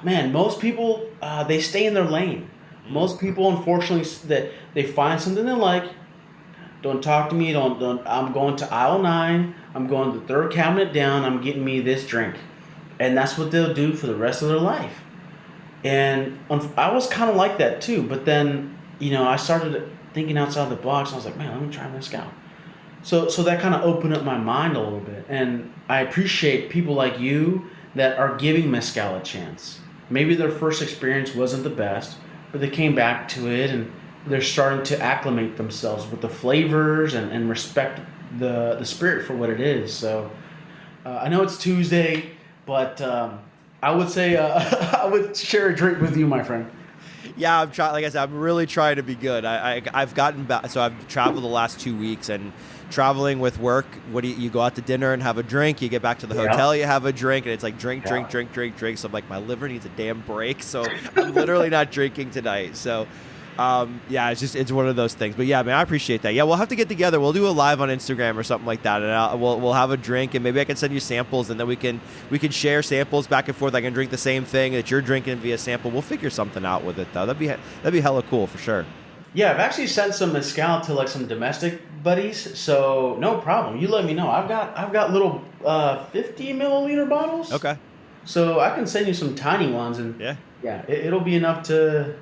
man, most people, they stay in their lane. Most people, unfortunately, that they find something they like. Don't talk to me. Don't. I'm going to aisle 9. I'm going to the third cabinet down. I'm getting me this drink, and that's what they'll do for the rest of their life. And I was kind of like that too. But then, I started thinking outside the box. I was like, man, let me try mezcal. So that kind of opened up my mind a little bit, and I appreciate people like you that are giving mezcal a chance. Maybe their first experience wasn't the best, but they came back to it, and they're starting to acclimate themselves with the flavors and respect the spirit for what it is. So I know it's Tuesday, but I would say I would share a drink with you, my friend. Yeah, I'm trying. Like I said, I'm really trying to be good. I've gotten back. So I've traveled the last 2 weeks, and traveling with work. What do you go out to dinner and have a drink? You get back to the hotel, you have a drink, and it's like drink. So I'm like, my liver needs a damn break. So I'm literally not drinking tonight. So. It's one of those things. But yeah, man, I appreciate that. Yeah, we'll have to get together. We'll do a live on Instagram or something like that, and we'll have a drink, and maybe I can send you samples, and then we can share samples back and forth. I can drink the same thing that you're drinking via sample. We'll figure something out with it though. That'd be hella cool for sure. Yeah, I've actually sent some mezcal to like some domestic buddies, so no problem. You let me know. I've got little 50 milliliter bottles. Okay. So I can send you some tiny ones, and it'll be enough to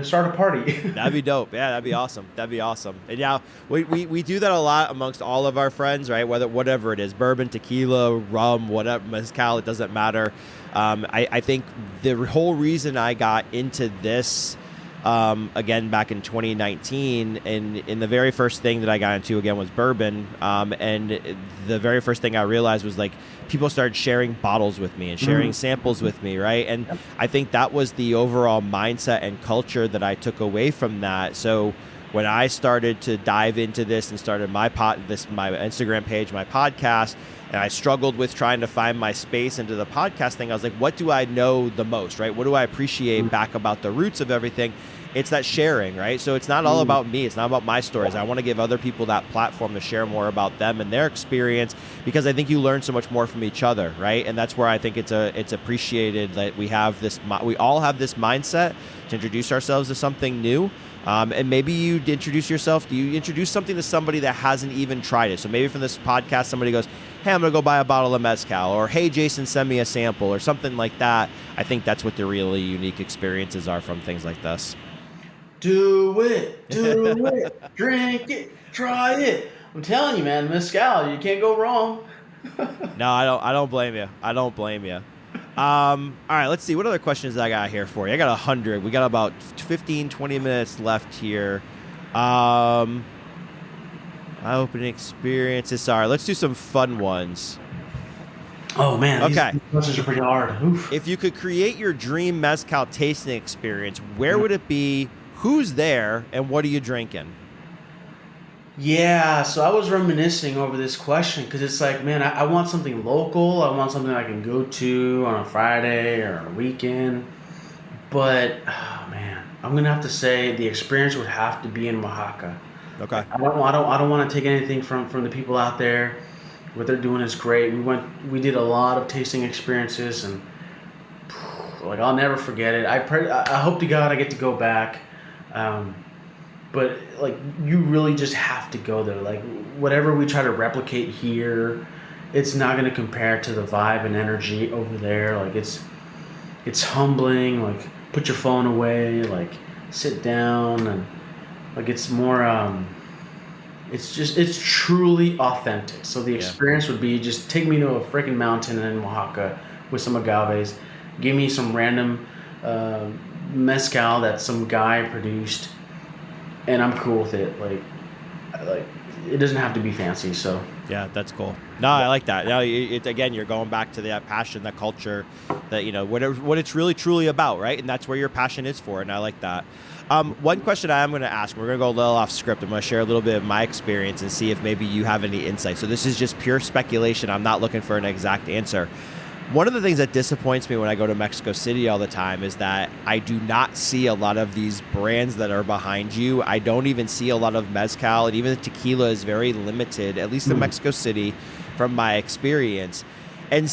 start a party. That'd be dope. Yeah, that'd be awesome. And yeah, we do that a lot amongst all of our friends, right? Whatever it is, bourbon, tequila, rum, whatever, mezcal, it doesn't matter. I think the whole reason I got into this, again, back in 2019, and in the very first thing that I got into, again, was bourbon. And the very first thing I realized was, like, people started sharing bottles with me and sharing samples with me, right? And I think that was the overall mindset and culture that I took away from that. So when I started to dive into this and started my Instagram page, my podcast, and I struggled with trying to find my space into the podcast thing, I was like, what do I know the most, right? What do I appreciate back about the roots of everything? It's that sharing, right? So it's not all about me. It's not about my stories. I want to give other people that platform to share more about them and their experience, because I think you learn so much more from each other, right? And that's where I think it's appreciated that we all have this mindset to introduce ourselves to something new. And maybe you introduce something to somebody that hasn't even tried it. So maybe from this podcast, somebody goes, hey, I'm going to go buy a bottle of mezcal, or hey, Jason, send me a sample, or something like that. I think that's what the really unique experiences are from things like this. Do it, drink it, try it. I'm telling you, man, mezcal, you can't go wrong. No, I don't blame you. All right, let's see. What other questions I got here for you? I got 100. We got about 15, 20 minutes left here. Opening experiences. Sorry, let's do some fun ones. Oh, man. Okay. These questions are pretty hard. Oof. If you could create your dream mezcal tasting experience, where would it be? Who's there? And what are you drinking? Yeah, so I was reminiscing over this question because it's like, man, I want something local. I want something I can go to on a Friday or a weekend. But, oh, man, I'm going to have to say the experience would have to be in Oaxaca. Okay. I don't want to take anything from the people out there. What they're doing is great. We did a lot of tasting experiences, and like I'll never forget it. I hope to God I get to go back. But like you really just have to go there. Like whatever we try to replicate here, it's not going to compare to the vibe and energy over there. Like it's humbling. Like put your phone away. Like sit down and like it's more. It's truly authentic. So the Yeah. experience would be just take me to a freaking mountain in Oaxaca with some agaves, give me some random uh, mezcal that some guy produced, and I'm cool with it. Like it doesn't have to be fancy. So Yeah, that's cool. No, I like that. No, again, you're going back to that passion, that culture, that what it's really truly about, right? And that's where your passion is for. And I like that. One question I am going to ask, we're going to go a little off script. I'm going to share a little bit of my experience and see if maybe you have any insight. So this is just pure speculation. I'm not looking for an exact answer. One of the things that disappoints me when I go to Mexico City all the time is that I do not see a lot of these brands that are behind you. I don't even see a lot of mezcal, and even the tequila is very limited, at least in Mexico City, from my experience. And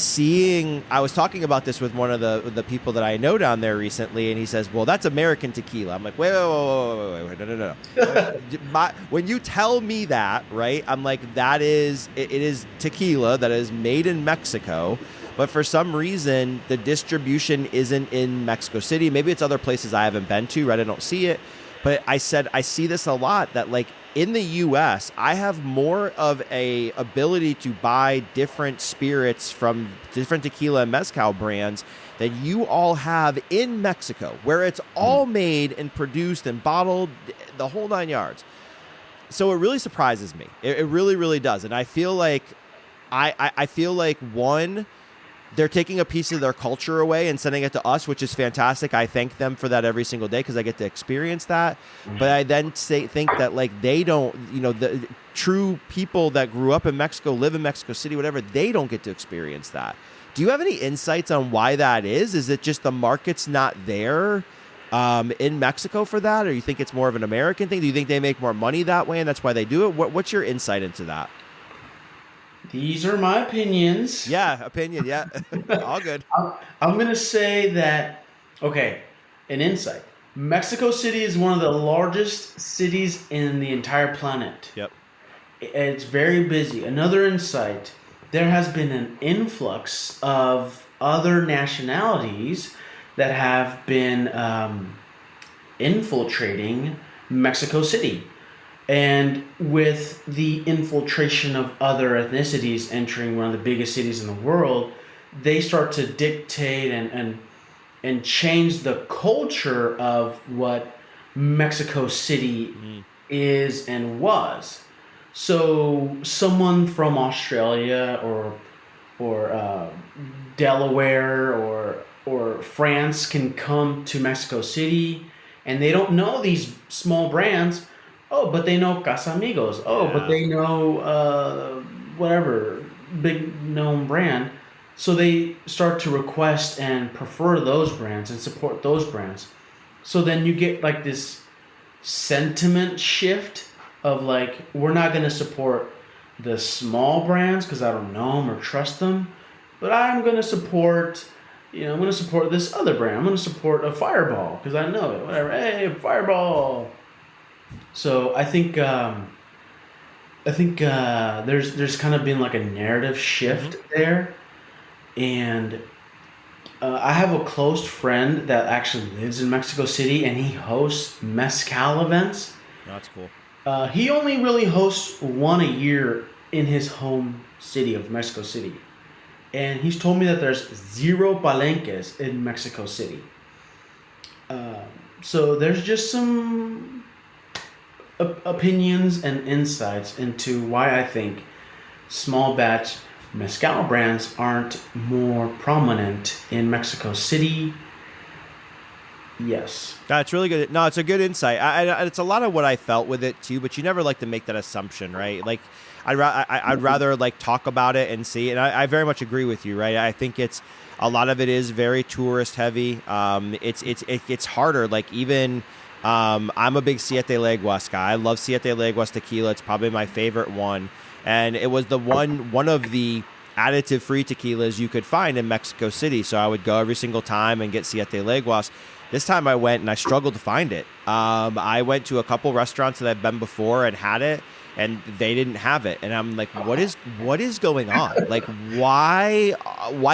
I was talking about this with one of the people that I know down there recently, and he says, well, that's American tequila. I'm like, wait, no. When you tell me that, right, I'm like, it is tequila that is made in Mexico. But for some reason, the distribution isn't in Mexico City. Maybe it's other places I haven't been to, right? I don't see it. But I said I see this a lot, that like in the U.S., I have more of a ability to buy different spirits from different tequila and mezcal brands than you all have in Mexico, where it's all made and produced and bottled, the whole 9 yards. So it really surprises me. It really, really does. And I feel like I feel like one, they're taking a piece of their culture away and sending it to us, which is fantastic. I thank them for that every single day because I get to experience that. But I then think that like they don't, the true people that grew up in Mexico, live in Mexico City, whatever, they don't get to experience that. Do you have any insights on why that is? Is it just the market's not there in Mexico for that? Or you think it's more of an American thing? Do you think they make more money that way and that's why they do it? What's your insight into that? these are my opinions. Yeah, opinion. Yeah, all good. I'm going to say that, okay, an insight. Mexico City is one of the largest cities in the entire planet. Yep. It's very busy. Another insight, there has been an influx of other nationalities that have been infiltrating Mexico City. And with the infiltration of other ethnicities entering one of the biggest cities in the world, they start to dictate and change the culture of what Mexico City is and was. So someone from Australia or Delaware or France can come to Mexico City and they don't know these small brands. Oh, but they know Casamigos. Oh, Yeah. but they know whatever big known brand. So they start to request and prefer those brands and support those brands. So then you get like this sentiment shift of like, we're not going to support the small brands because I don't know them or trust them, but I'm going to support, I'm going to support this other brand. I'm going to support a Fireball because I know it. Whatever. Hey, Fireball. So I think there's kind of been like a narrative shift there, and I have a close friend that actually lives in Mexico City, and he hosts mezcal events. Oh, that's cool. He only really hosts one a year in his home city of Mexico City, and he's told me that there's 0 palenques in Mexico City. So there's just some opinions and insights into why I think small batch mezcal brands aren't more prominent in Mexico City. Yes. That's really good. No, it's a good insight. It's a lot of what I felt with it too, but you never like to make that assumption, right? Like I'd rather like talk about it and see. And I very much agree with you, right? I think it's a lot of it is very tourist heavy. It's harder. Like even. I'm a big Siete Leguas guy. I love Siete Leguas tequila. It's probably my favorite one. And it was one of the additive-free tequilas you could find in Mexico City. So I would go every single time and get Siete Leguas. This time I went and I struggled to find it. I went to a couple restaurants that I've been before and had it. and they didn't have it. And I'm like, what is going on? Like, why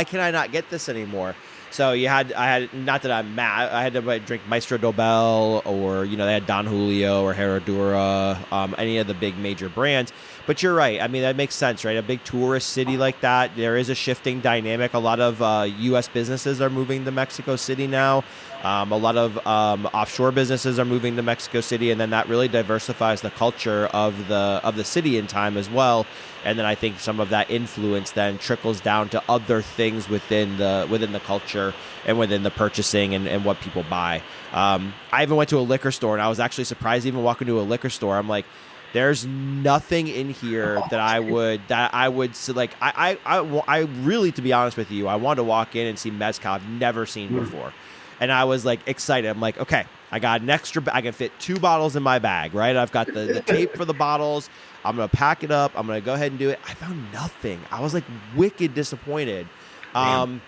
can I not get this anymore? So I had, not that I'm mad, I had to drink Maestro Dobel, or, they had Don Julio or Herradura, any of the big major brands. But you're right. I mean, that makes sense, right? A big tourist city like that, there is a shifting dynamic. A lot of U.S. businesses are moving to Mexico City now. A lot of offshore businesses are moving to Mexico City, and then that really diversifies the culture of the city in time as well. And then I think some of that influence then trickles down to other things within the culture and within the purchasing and what people buy. I even went to a liquor store, and I was actually surprised even walking to a liquor store. I'm like, there's nothing in here that I would like. I really, to be honest with you, I wanted to walk in and see Mezcal I've never seen before. And I was like excited. I'm like, okay, I got an extra. I can fit 2 bottles in my bag, right? I've got the tape for the bottles. I'm gonna pack it up. I'm gonna go ahead and do it. I found nothing. I was like wicked disappointed. And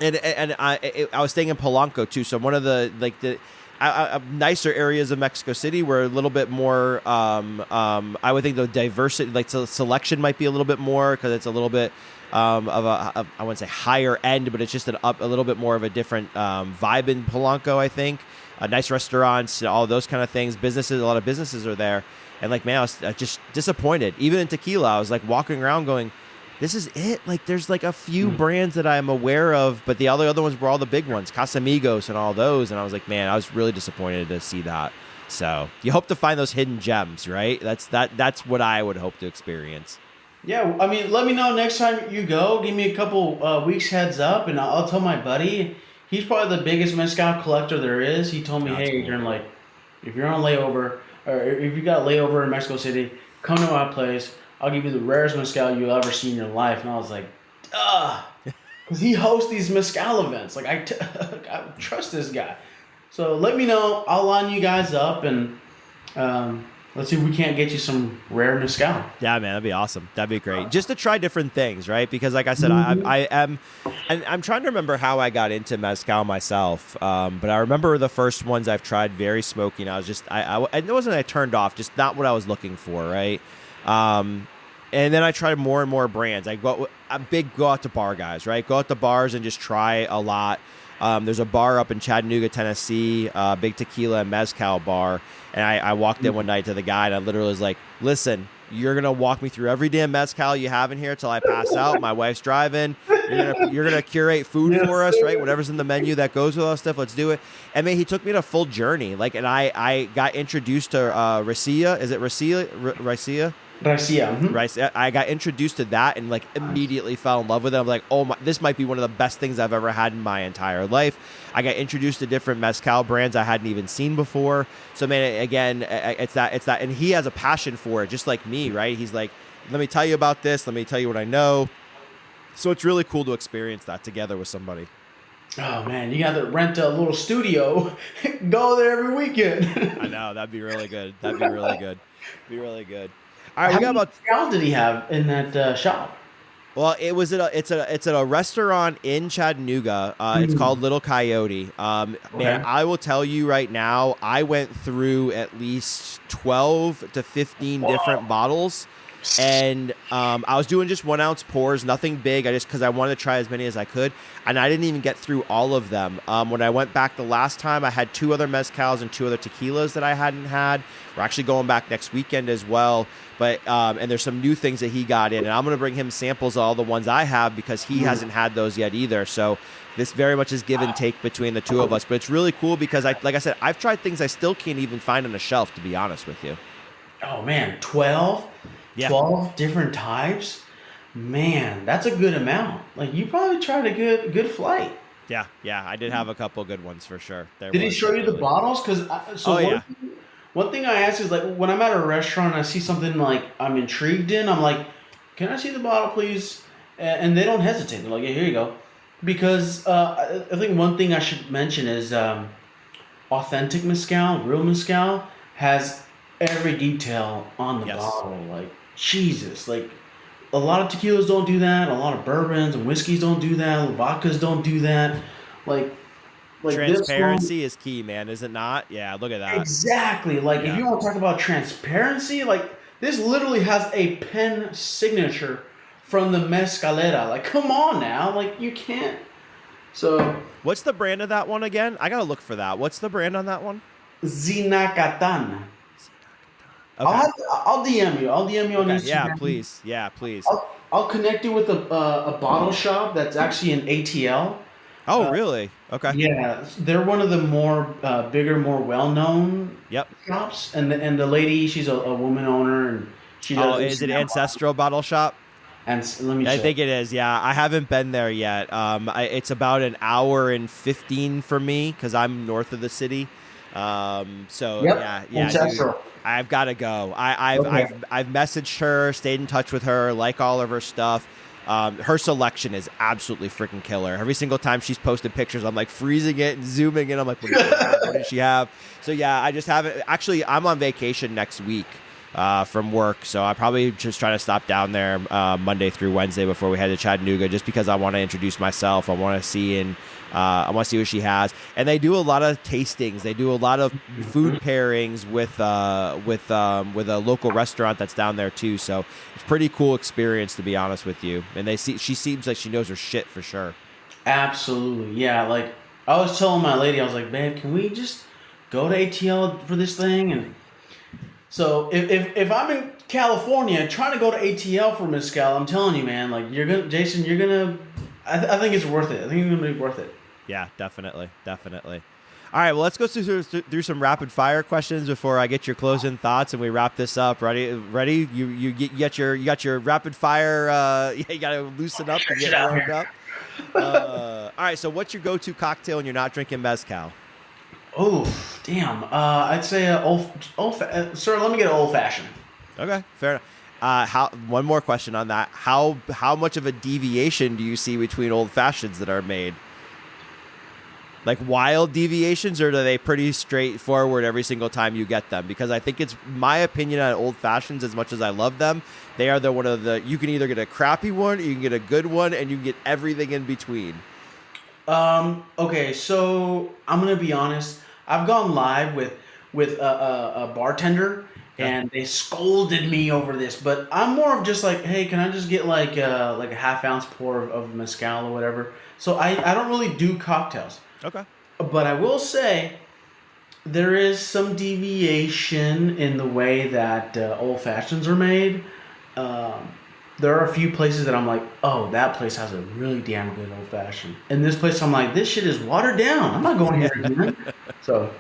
I was staying in Polanco too. So one of the nicer areas of Mexico City were a little bit more. I would think the diversity, like selection, might be a little bit more because it's a little bit. I wouldn't say higher end, but it's just a little bit more of a different vibe in Polanco, I think. Nice restaurants, all those kind of things. Businesses, a lot of businesses are there. And like, man, I was just disappointed. Even in tequila, I was like walking around going, this is it? Like, there's like a few brands that I'm aware of, but the other ones were all the big ones, Casamigos and all those. And I was like, man, I was really disappointed to see that. So you hope to find those hidden gems, right? That's what I would hope to experience. Yeah, I mean, let me know next time you go. Give me a couple weeks heads up, and I'll tell my buddy. He's probably the biggest mezcal collector there is. He told me, That's hey, cool. Adrian, like, if you're on layover, or if you got layover in Mexico City, come to my place. I'll give you the rarest mezcal you'll ever see in your life. And I was like, duh. Because he hosts these mezcal events. Like, I trust this guy. So let me know. I'll line you guys up, and let's see if we can't get you some rare mezcal. Yeah, man, that'd be awesome. That'd be great. Just to try different things, right? Because like I said, I'm trying to remember how I got into mezcal myself. But I remember the first ones I've tried very smoky, and I was just, it wasn't I turned off, just not what I was looking for, right? And then I tried more and more brands. I'm go out to bar guys, right? Go out to bars and just try a lot. There's a bar up in Chattanooga, Tennessee, big tequila and mezcal bar. And I walked in one night to the guy, and I literally was like, listen, you're going to walk me through every damn mezcal you have in here till I pass out. My wife's driving. You're gonna curate food for us, right? Whatever's in the menu that goes with all stuff, let's do it. And man, he took me on a full journey. Like, and I got introduced to Racia. Is it Racia? Racia? Racia. Mm-hmm. Right. I got introduced to that and like immediately fell in love with it. I'm like, oh my, this might be one of the best things I've ever had in my entire life. I got introduced to different mezcal brands I hadn't even seen before. So man, again, it's that, and he has a passion for it, just like me, right? He's like, let me tell you about this. Let me tell you what I know. So it's really cool to experience that together with somebody. Oh man, you got to rent a little studio, go there every weekend. I know, that'd be really good. That'd be really good. Be really good. All right, How we got many about. mezcal did he have in that shop? Well, it's at a restaurant in Chattanooga. It's called Little Coyote. Man, I will tell you right now, I went through at least 12 to 15 different bottles. And I was doing just 1 ounce pours, nothing big. Because I wanted to try as many as I could, and I didn't even get through all of them. When I went back the last time, I had 2 other mezcals and 2 other tequilas that I hadn't had. We're actually going back next weekend as well. But and there's some new things that he got in, and I'm going to bring him samples of all the ones I have because he hasn't had those yet either. So this very much is give and take between the two of us. But it's really cool because like I said, I've tried things I still can't even find on a shelf, to be honest with you. Oh man, 12? Yeah. 12 different types? Man, that's a good amount. Like, you probably tried a good flight. Yeah, I did have a couple good ones for sure. Did he show you the bottles? Because one thing I ask is, like, when I'm at a restaurant and I see something like I'm intrigued in, I'm like, can I see the bottle, please? And they don't hesitate. They're like, yeah, here you go. Because I think one thing I should mention is authentic mezcal, real mezcal, has every detail on the bottle. Like, Jesus. Like, a lot of tequilas don't do that. A lot of bourbons and whiskeys don't do that. Vodkas don't do that. Like transparency is key, man, is it not? Yeah, look at that. Exactly. Like, if you want to talk about transparency, like, This literally has a pen signature from the mezcalera. Like, come on now. Like, you can't. So, What's the brand of that one again? I gotta look for that. What's the brand on that one? Zinacatan. Okay. I'll DM you. I'll DM you on Okay. Yeah, Instagram. please. Yeah, please. I'll connect you with a bottle shop that's actually an ATL. Oh, Uh, really? Okay. yeah, they're one of the more bigger, more well-known Yep. shops, and the lady, she's a woman owner, and she Oh, does is it Instagram live. Ancestral Bottle Shop? And let me I check. think it is. Yeah, I haven't been there yet. It's about an hour and 15 from me because I'm north of the city. So Yep, yeah, dude, ancestral. I've got to go. Okay. I've messaged her, stayed in touch with her, like all of her stuff. Her selection is absolutely freaking killer. Every single time she's posted pictures, I'm like freezing it and zooming in. I'm like, what does she have? What does she have? So yeah, I just haven't. Actually, I'm on vacation next week. From work, so I probably just try to stop down there Monday through Wednesday before we head to Chattanooga, just because I want to introduce myself. I want to see what she has, and they do a lot of tastings. They do a lot of food pairings with a local restaurant that's down there too. So it's a pretty cool experience, to be honest with you. And she seems like she knows her shit for sure. Absolutely, yeah. Like I was telling my lady, I was like, babe, can we just go to ATL for this thing? And so if I'm in California trying to go to ATL for mezcal, I'm telling you, man, like Jason, you're gonna. I think it's worth it. I think it's gonna be worth it. Yeah, definitely. All right, well, let's go through some rapid fire questions before I get your closing thoughts and we wrap this up. Ready? You got your rapid fire. You got to loosen up and get warmed up. All right, so what's your go-to cocktail when you're not drinking mezcal? Oh, damn. I'd say sir, let me get an old fashioned. Okay, fair enough. One more question on that. How much of a deviation do you see between old fashions that are made? Like wild deviations, or are they pretty straightforward every single time you get them? Because I think it's my opinion on old fashions, as much as I love them, they are you can either get a crappy one, or you can get a good one, and you can get everything in between. Okay, so I'm gonna be honest. I've gone live with a bartender, Okay. and they scolded me over this. But I'm more of just like, hey, can I just get like a half ounce pour of mezcal or whatever? So I don't really do cocktails, Okay. but I will say there is some deviation in the way that old fashions are made. Um, there are a few places that I'm like, oh, that place has a really damn good old fashioned. And this place, I'm like, this shit is watered down. I'm not going here again. So,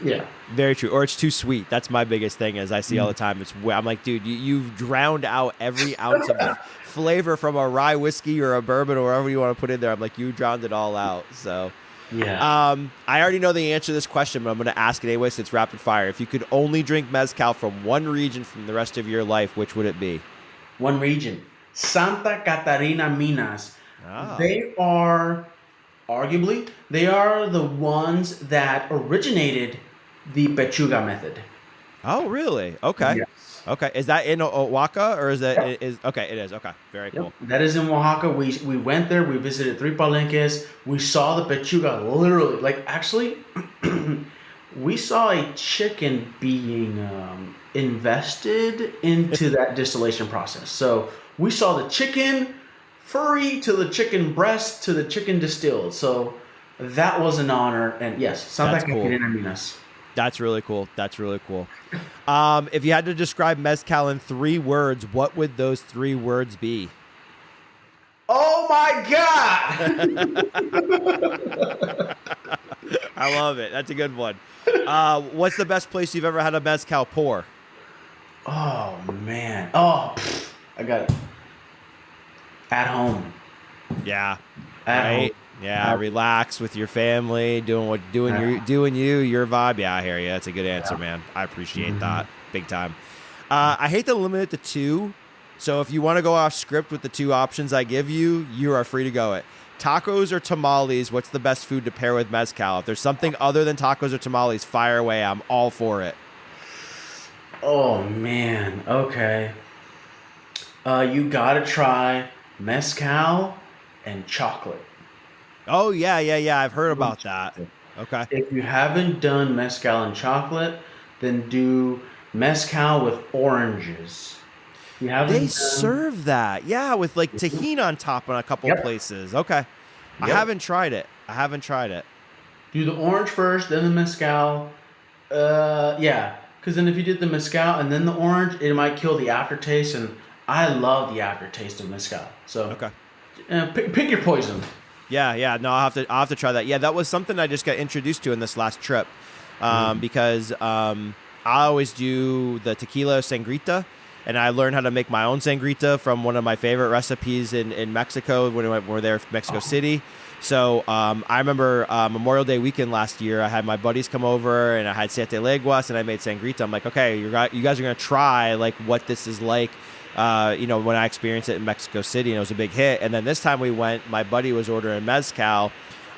yeah. Very true. Or it's too sweet. That's my biggest thing. Is I see all the Mm. time. I'm like, dude, you've drowned out every ounce of flavor from a rye whiskey or a bourbon or whatever you want to put in there. I'm like, you drowned it all out. So. Yeah. I already know the answer to this question, but I'm going to ask it anyway, since it's rapid fire. If you could only drink mezcal from one region from the rest of your life, which would it be? One region, Santa Catarina Minas. Oh. They are, arguably, they are the ones that originated the Pachuga method. Oh, really? Okay. Yes. Okay. Is that in Oaxaca, or is Yep. that is okay? It is. Okay. Very Yep. cool. That is in Oaxaca. We went there. We visited three palenques. We saw the pechuga literally. Like actually, we saw a chicken being invested into that distillation process. So we saw the chicken furry to the chicken breast to the chicken distilled. So that was an honor. And yes, Santa That's cool. Catarina Minas. That's really cool. That's really cool. If you had to describe mezcal in 3 words, what would those 3 words be? Oh my God! I love it. That's a good one. What's the best place you've ever had a mezcal pour? Oh man. Oh, I got it. At home. Yeah. At Right. home. Yeah. Relax with your family, doing your vibe. Yeah, I hear you. That's a good answer, man. I appreciate that big time. I hate to limit it to 2. So if you want to go off script with the 2 options I give you, you are free to go it. Tacos or tamales, what's the best food to pair with mezcal? If there's something other than tacos or tamales, fire away. I'm all for it. Oh man. Okay. You gotta try mezcal and chocolate. Oh, yeah. I've heard about that. Okay. If you haven't done mezcal and chocolate, then do mezcal with oranges. You They haven't done? serve that. Yeah, with like tahini on top in a couple Yep. places. Okay. I Yep. haven't tried it. I haven't tried it. Do the orange first, then the mezcal. Yeah. Because then if you did the mezcal and then the orange, it might kill the aftertaste. And I love the aftertaste of mezcal. So Okay. pick your poison. Yeah, yeah. No, I'll have to try that. Yeah, that was something I just got introduced to in this last trip, Mm. because I always do the tequila sangrita, and I learned how to make my own sangrita from one of my favorite recipes in Mexico when we were there in Mexico Oh. City. So I remember Memorial Day weekend last year, I had my buddies come over and I had siete leguas and I made sangrita. I'm like, okay, you guys are gonna try like what this is like. When I experienced it in Mexico City, and it was a big hit. And then this time we went, my buddy was ordering mezcal.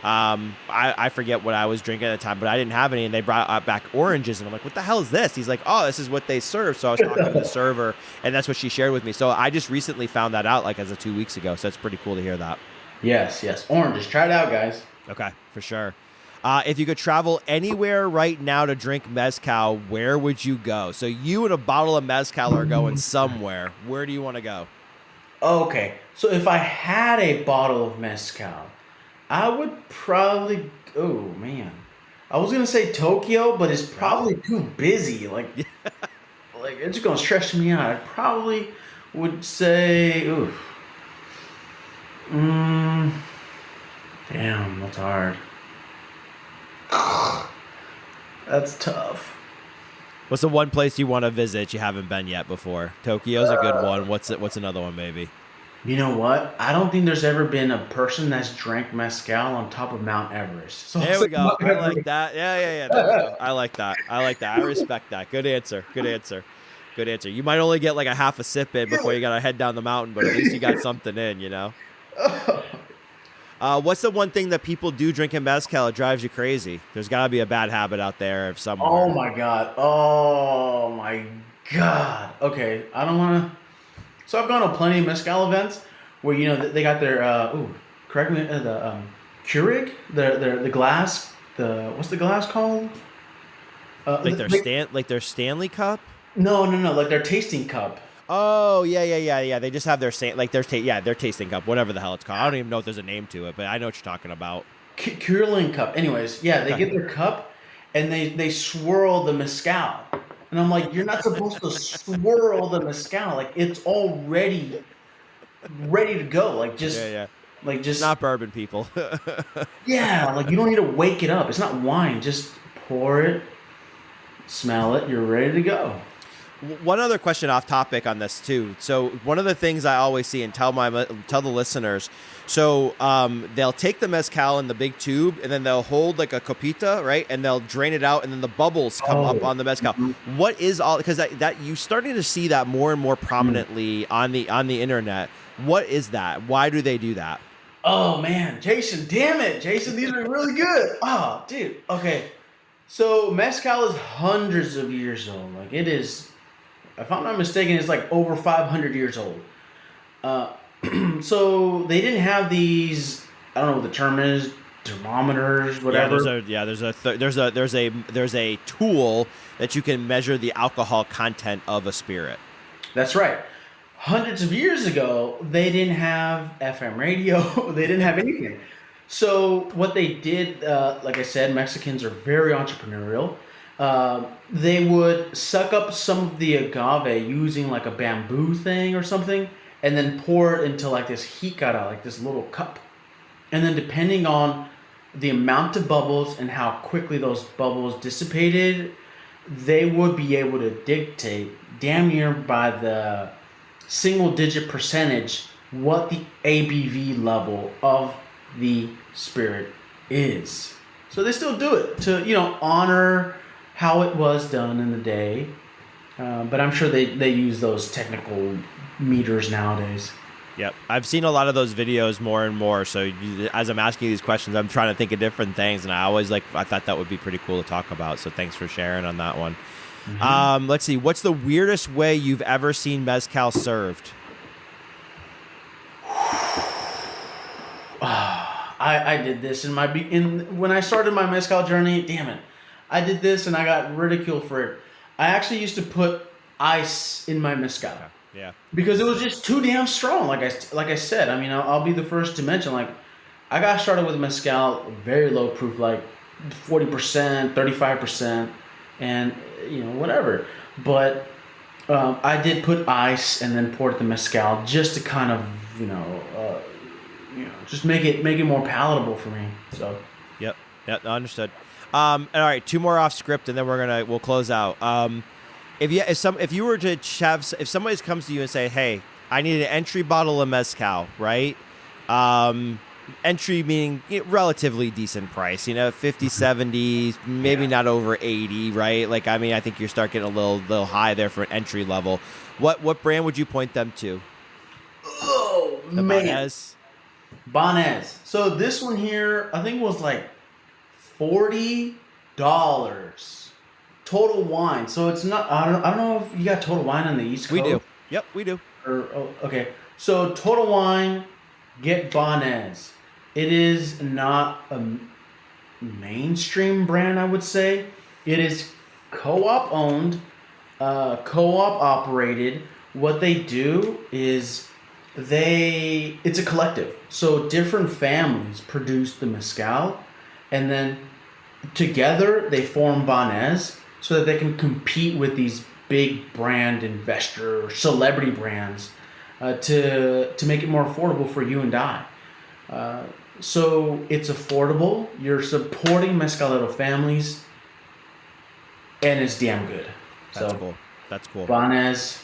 I forget what I was drinking at the time, but I didn't have any, and they brought back oranges, and I'm like, what the hell is this? He's like, oh, this is what they serve. So I was talking to the server, and that's what she shared with me. So I just recently found that out, like as of 2 weeks ago. So it's pretty cool to hear that. Yes, yes. Oranges. Try it out, guys. Okay, for sure. If you could travel anywhere right now to drink mezcal, where would you go? So you and a bottle of mezcal are going somewhere. Where do you want to go? Okay. So if I had a bottle of mezcal, I would probably. Oh man, I was gonna say Tokyo, but it's No? probably too busy. Like it's gonna stress me out. I probably would say. Ooh. Mm, damn, that's hard. That's tough. What's the one place you want to visit you haven't been yet before? Tokyo's a good one. What's another one maybe? You know what? I don't think there's ever been a person that's drank mezcal on top of Mount Everest. So I'll There say we go. Mount I like Everest. that. Yeah, yeah, yeah. There we go. I like that. I like that. I respect that. Good answer. Good answer. Good answer. You might only get like a half a sip in before you gotta head down the mountain, but at least you got something in, you know? What's the one thing that people do drinking mezcal that drives you crazy? There's gotta be a bad habit out there Oh somewhere. my god. Oh my god. Okay, I don't want to. So I've gone to plenty of mezcal events where they got their correct me, the Keurig, the glass, the what's the glass called? Like their Stanley Cup? No, like their tasting cup. Oh yeah, yeah, yeah, yeah. They just have their their tasting cup, whatever the hell it's called. I don't even know if there's a name to it, but I know what you're talking about. Keurig cup. Anyways, yeah, they Okay. get their cup and they swirl the mezcal. And I'm like, you're not supposed to swirl the mezcal. Like it's already ready to go. Yeah, yeah. Like It's just not bourbon, people. yeah, like you don't need to wake it up. It's not wine. Just pour it, smell it, you're ready to go. One other question off topic on this too. So one of the things I always see and tell the listeners. So they'll take the mezcal in the big tube and then they'll hold like a copita, right? And they'll drain it out and then the bubbles come up Oh. on the mezcal. Mhm. What is all? Because that you starting to see that more and more prominently on the internet. What is that? Why do they do that? Oh man, Jason, damn it. Jason, these are really good. Oh, dude. Okay. So mezcal is hundreds of years old. Like it is, if I'm not mistaken, it's like over 500 years old. Uh, so they didn't have these. I don't know what the term is. Thermometers, Yeah, whatever. there's a tool that you can measure the alcohol content of a spirit. That's right. Hundreds of years ago, they didn't have FM radio. They didn't have anything. So what they did, like I said, Mexicans are very entrepreneurial. They would suck up some of the agave using like a bamboo thing or something, and then pour it into like this jicara, like this little cup. And then depending on the amount of bubbles and how quickly those bubbles dissipated, they would be able to dictate damn near by the single digit percentage what the ABV level of the spirit is. So they still do it to, honor how it was done in the day. But I'm sure they use those technical meters nowadays. Yep, I've seen a lot of those videos more and more. So as I'm asking you these questions, I'm trying to think of different things, and I thought that would be pretty cool to talk about. So thanks for sharing on that one. Mm-hmm. Let's see, what's the weirdest way you've ever seen mezcal served? I did this when I started my mezcal journey. Damn it, I did this and I got ridiculed for it. I actually used to put ice in my mezcal Yeah. because it was just too damn strong. Like I said, I mean, I'll be the first to mention, like, I got started with mezcal very low proof, like 40%, 35%, and whatever. But I did put ice and then poured the mezcal just to kind of just make it more palatable for me. So. Yep. Yep. Understood. All right, two more off script, and then we'll close out. If you were to have, if somebody comes to you and say, "Hey, I need an entry bottle of mezcal," right? Entry meaning relatively decent price, 50, 70, maybe not over 80, right? Like, I mean, I think you start getting a little high there for an entry level. What brand would you point them to? Oh, the man. Bonez. So this one here, I think was like $40 total wine. So it's not. I don't know if you got Total Wine on the East Coast. We do. Yep, we do. Okay. So Total Wine, get Bonez. It is not a mainstream brand, I would say. It is co-op owned, co-op operated. What they do is it's a collective. So different families produce the mezcal, and then together they form Bonez so that they can compete with these big brand investor celebrity brands to make it more affordable for you and I. So it's affordable. You're supporting mezcalero families, and it's damn good. That's cool. Bonez,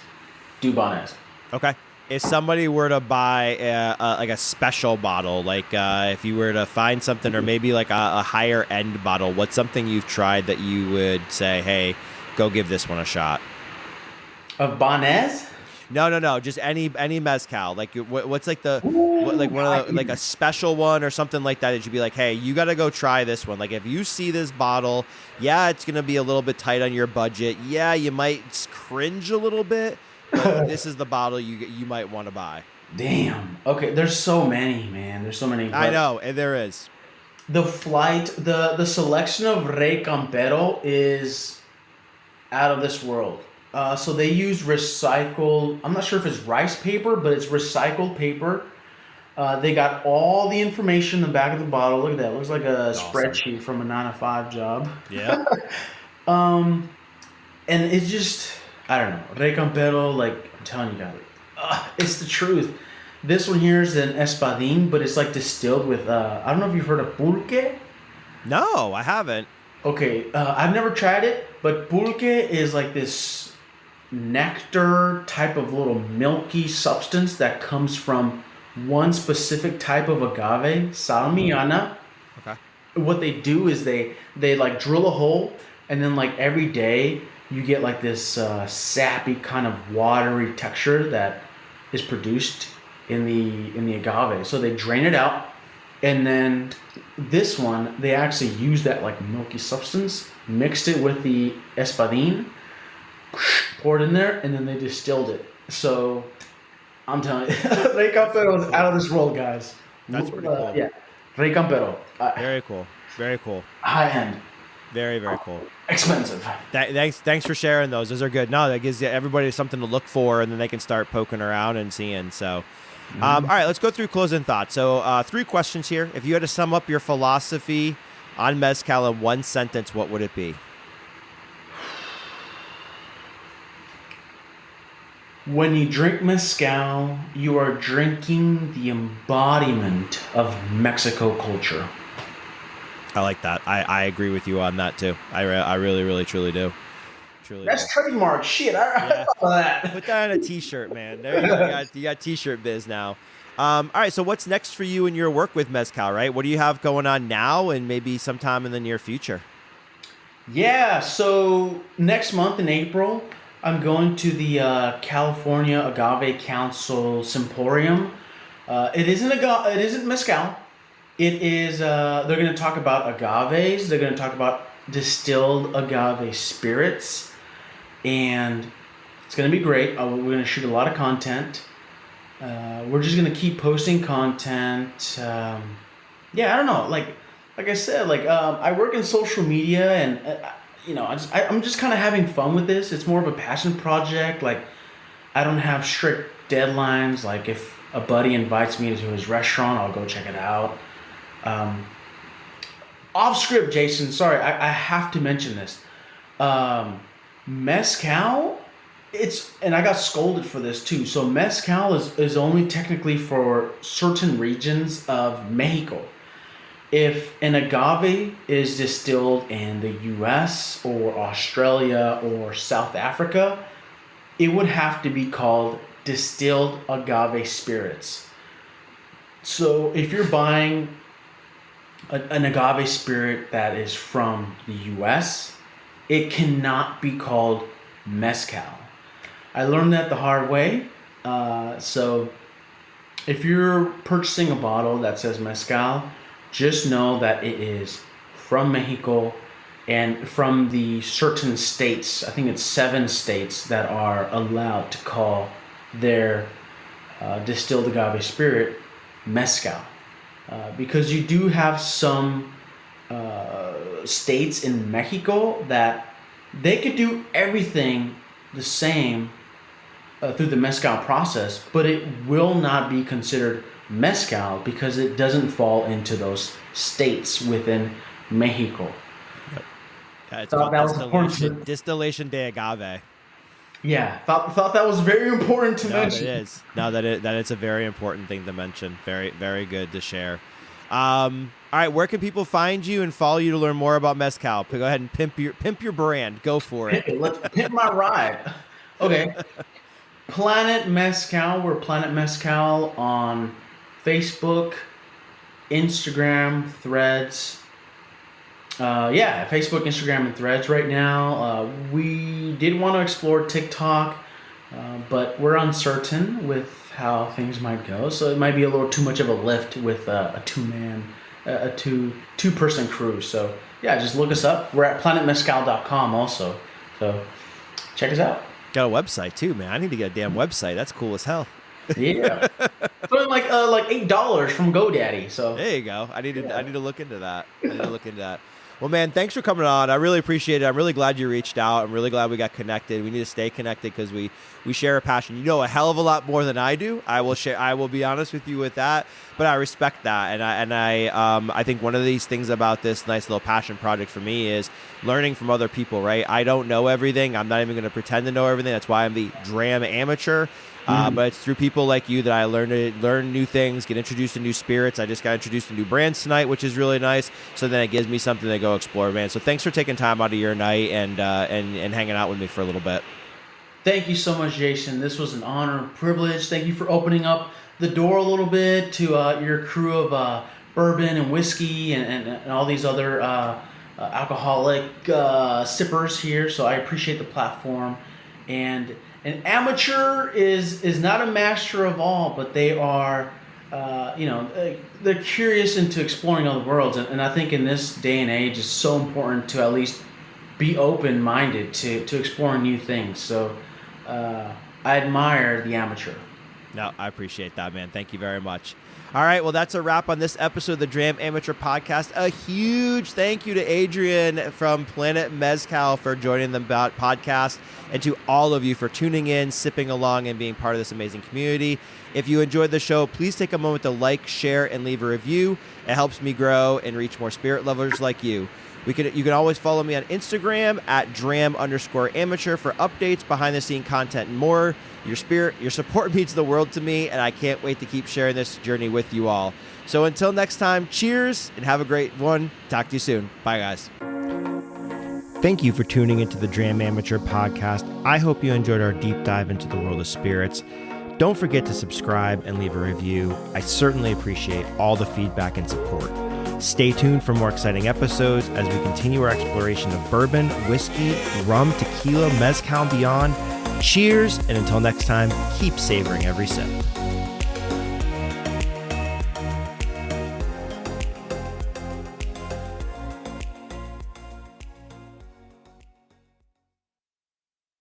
do Bonez. Okay. If somebody were to buy like a special bottle, like if you were to find something, or maybe like a higher end bottle, what's something you've tried that you would say, "Hey, go give this one a shot"? Of Bonez? No. Just any mezcal. Like, what's like one of the, like a special one or something like that you'd be like, "Hey, you got to go try this one." Like, if you see this bottle, yeah, it's gonna be a little bit tight on your budget. Yeah, you might cringe a little bit. But this is the bottle you might want to buy. Damn. Okay, there's so many, man. There's so many. I know, and there is. The selection of Rey Campero is out of this world. So they use recycled, I'm not sure if it's rice paper, but it's recycled paper. They got all the information in the back of the bottle. Look at that. It looks like a spreadsheet from a 9-to-5 job. Yeah. And it's just, I don't know. Rey Campero, like, I'm telling you guys, it's the truth. This one here is an espadín, but it's like distilled with, I don't know if you've heard of pulque. No, I haven't. Okay, I've never tried it, but pulque is like this nectar type of little milky substance that comes from one specific type of agave, salmiana. Okay. What they do is they like drill a hole, and then like every day you get like this sappy kind of watery texture that is produced in the agave. So they drain it out, and then this one they actually use that like milky substance, mixed it with the espadín, poured in there, and then they distilled it. So I'm telling you, Rey Campero is out of this world, guys. That's pretty cool. Yeah, Rey Campero. Very cool. Very cool. High end. Very, very cool. Expensive. Thanks for sharing those. Those are good. No, that gives everybody something to look for, and then they can start poking around and seeing. So, all right, let's go through closing thoughts. So 3 questions here. If you had to sum up your philosophy on mezcal in one sentence, what would it be? When you drink mezcal, you are drinking the embodiment of Mexico culture. I like that. I agree with you on that too. I really, really, truly do. That's trademark shit. I thought of that. Put that on a t-shirt, man. There you go. You got t-shirt biz now. All right. So what's next for you in your work with mezcal, right? What do you have going on now and maybe sometime in the near future? Yeah. So next month in April, I'm going to the California Agave Council Symposium. It isn't mezcal. It is. They're going to talk about agaves. They're going to talk about distilled agave spirits, and it's going to be great. We're going to shoot a lot of content. We're just going to keep posting content. Yeah, I don't know. Like I said, I work in social media, and I'm just kind of having fun with this. It's more of a passion project. Like, I don't have strict deadlines. Like, if a buddy invites me to his restaurant, I'll go check it out. Off script, Jason. Sorry, I have to mention this. Mezcal, and I got scolded for this too. So mezcal is only technically for certain regions of Mexico. If an agave is distilled in the US or Australia or South Africa, it would have to be called distilled agave spirits. So if you're buying an agave spirit that is from the US, it cannot be called mezcal. I learned that the hard way. So if you're purchasing a bottle that says mezcal, just know that it is from Mexico and from the certain states. I think it's 7 states that are allowed to call their distilled agave spirit mezcal. Because you do have some states in Mexico that they could do everything the same through the mezcal process, but it will not be considered mezcal because it doesn't fall into those states within Mexico. Yep. Yeah, it's Thought called that was distillation de agave. Yeah, thought that was very important to mention. It is. No, that it's a very important thing to mention. Very, very good to share. All right, where can people find you and follow you to learn more about mezcal? Go ahead and pimp your brand. Go for it. Let's pimp my ride. Okay. Planet Mezcal. We're Planet Mezcal on Facebook, Instagram, Threads. Facebook, Instagram, and Threads right now. We did want to explore TikTok, but we're uncertain with how things might go. So it might be a little too much of a lift with a two-person crew. So yeah, just look us up. We're at planetmezcal.com also. So check us out. Got a website too, man. I need to get a damn website. That's cool as hell. Yeah. So like $8 from GoDaddy. So there you go. I need to look into that. Well, man, thanks for coming on. I really appreciate it. I'm really glad you reached out. I'm really glad we got connected. We need to stay connected because we share a passion. You know a hell of a lot more than I do. I will be honest with you with that, but I respect that. And I think one of these things about this nice little passion project for me is learning from other people, right? I don't know everything. I'm not even going to pretend to know everything. That's why I'm the Dram amateur. But it's through people like you that I learn new things, get introduced to new spirits. I just got introduced to new brands tonight, which is really nice. So then it gives me something to go explore, man. So thanks for taking time out of your night and hanging out with me for a little bit. Thank you so much, Jason. This was an honor and privilege. Thank you for opening up the door a little bit to your crew of bourbon and whiskey and all these other alcoholic sippers here. So I appreciate the platform. And an amateur is not a master of all, but they are, they're curious into exploring other worlds. And I think in this day and age, it's so important to at least be open-minded to exploring new things. So I admire the amateur. No, I appreciate that, man. Thank you very much. All right, well, that's a wrap on this episode of the Dram Amateur Podcast. A huge thank you to Adrian from Planet Mezcal for joining the podcast, and to all of you for tuning in, sipping along, and being part of this amazing community. If you enjoyed the show, please take a moment to like, share, and leave a review. It helps me grow and reach more spirit lovers like you. You can always follow me on Instagram at @dram_amateur for updates, behind-the-scene content, and more. Your support means the world to me, and I can't wait to keep sharing this journey with you all. So until next time, cheers, and have a great one. Talk to you soon. Bye, guys. Thank you for tuning into the Dram Amateur Podcast. I hope you enjoyed our deep dive into the world of spirits. Don't forget to subscribe and leave a review. I certainly appreciate all the feedback and support. Stay tuned for more exciting episodes as we continue our exploration of bourbon, whiskey, rum, tequila, mezcal, and beyond. Cheers, and until next time, keep savoring every sip.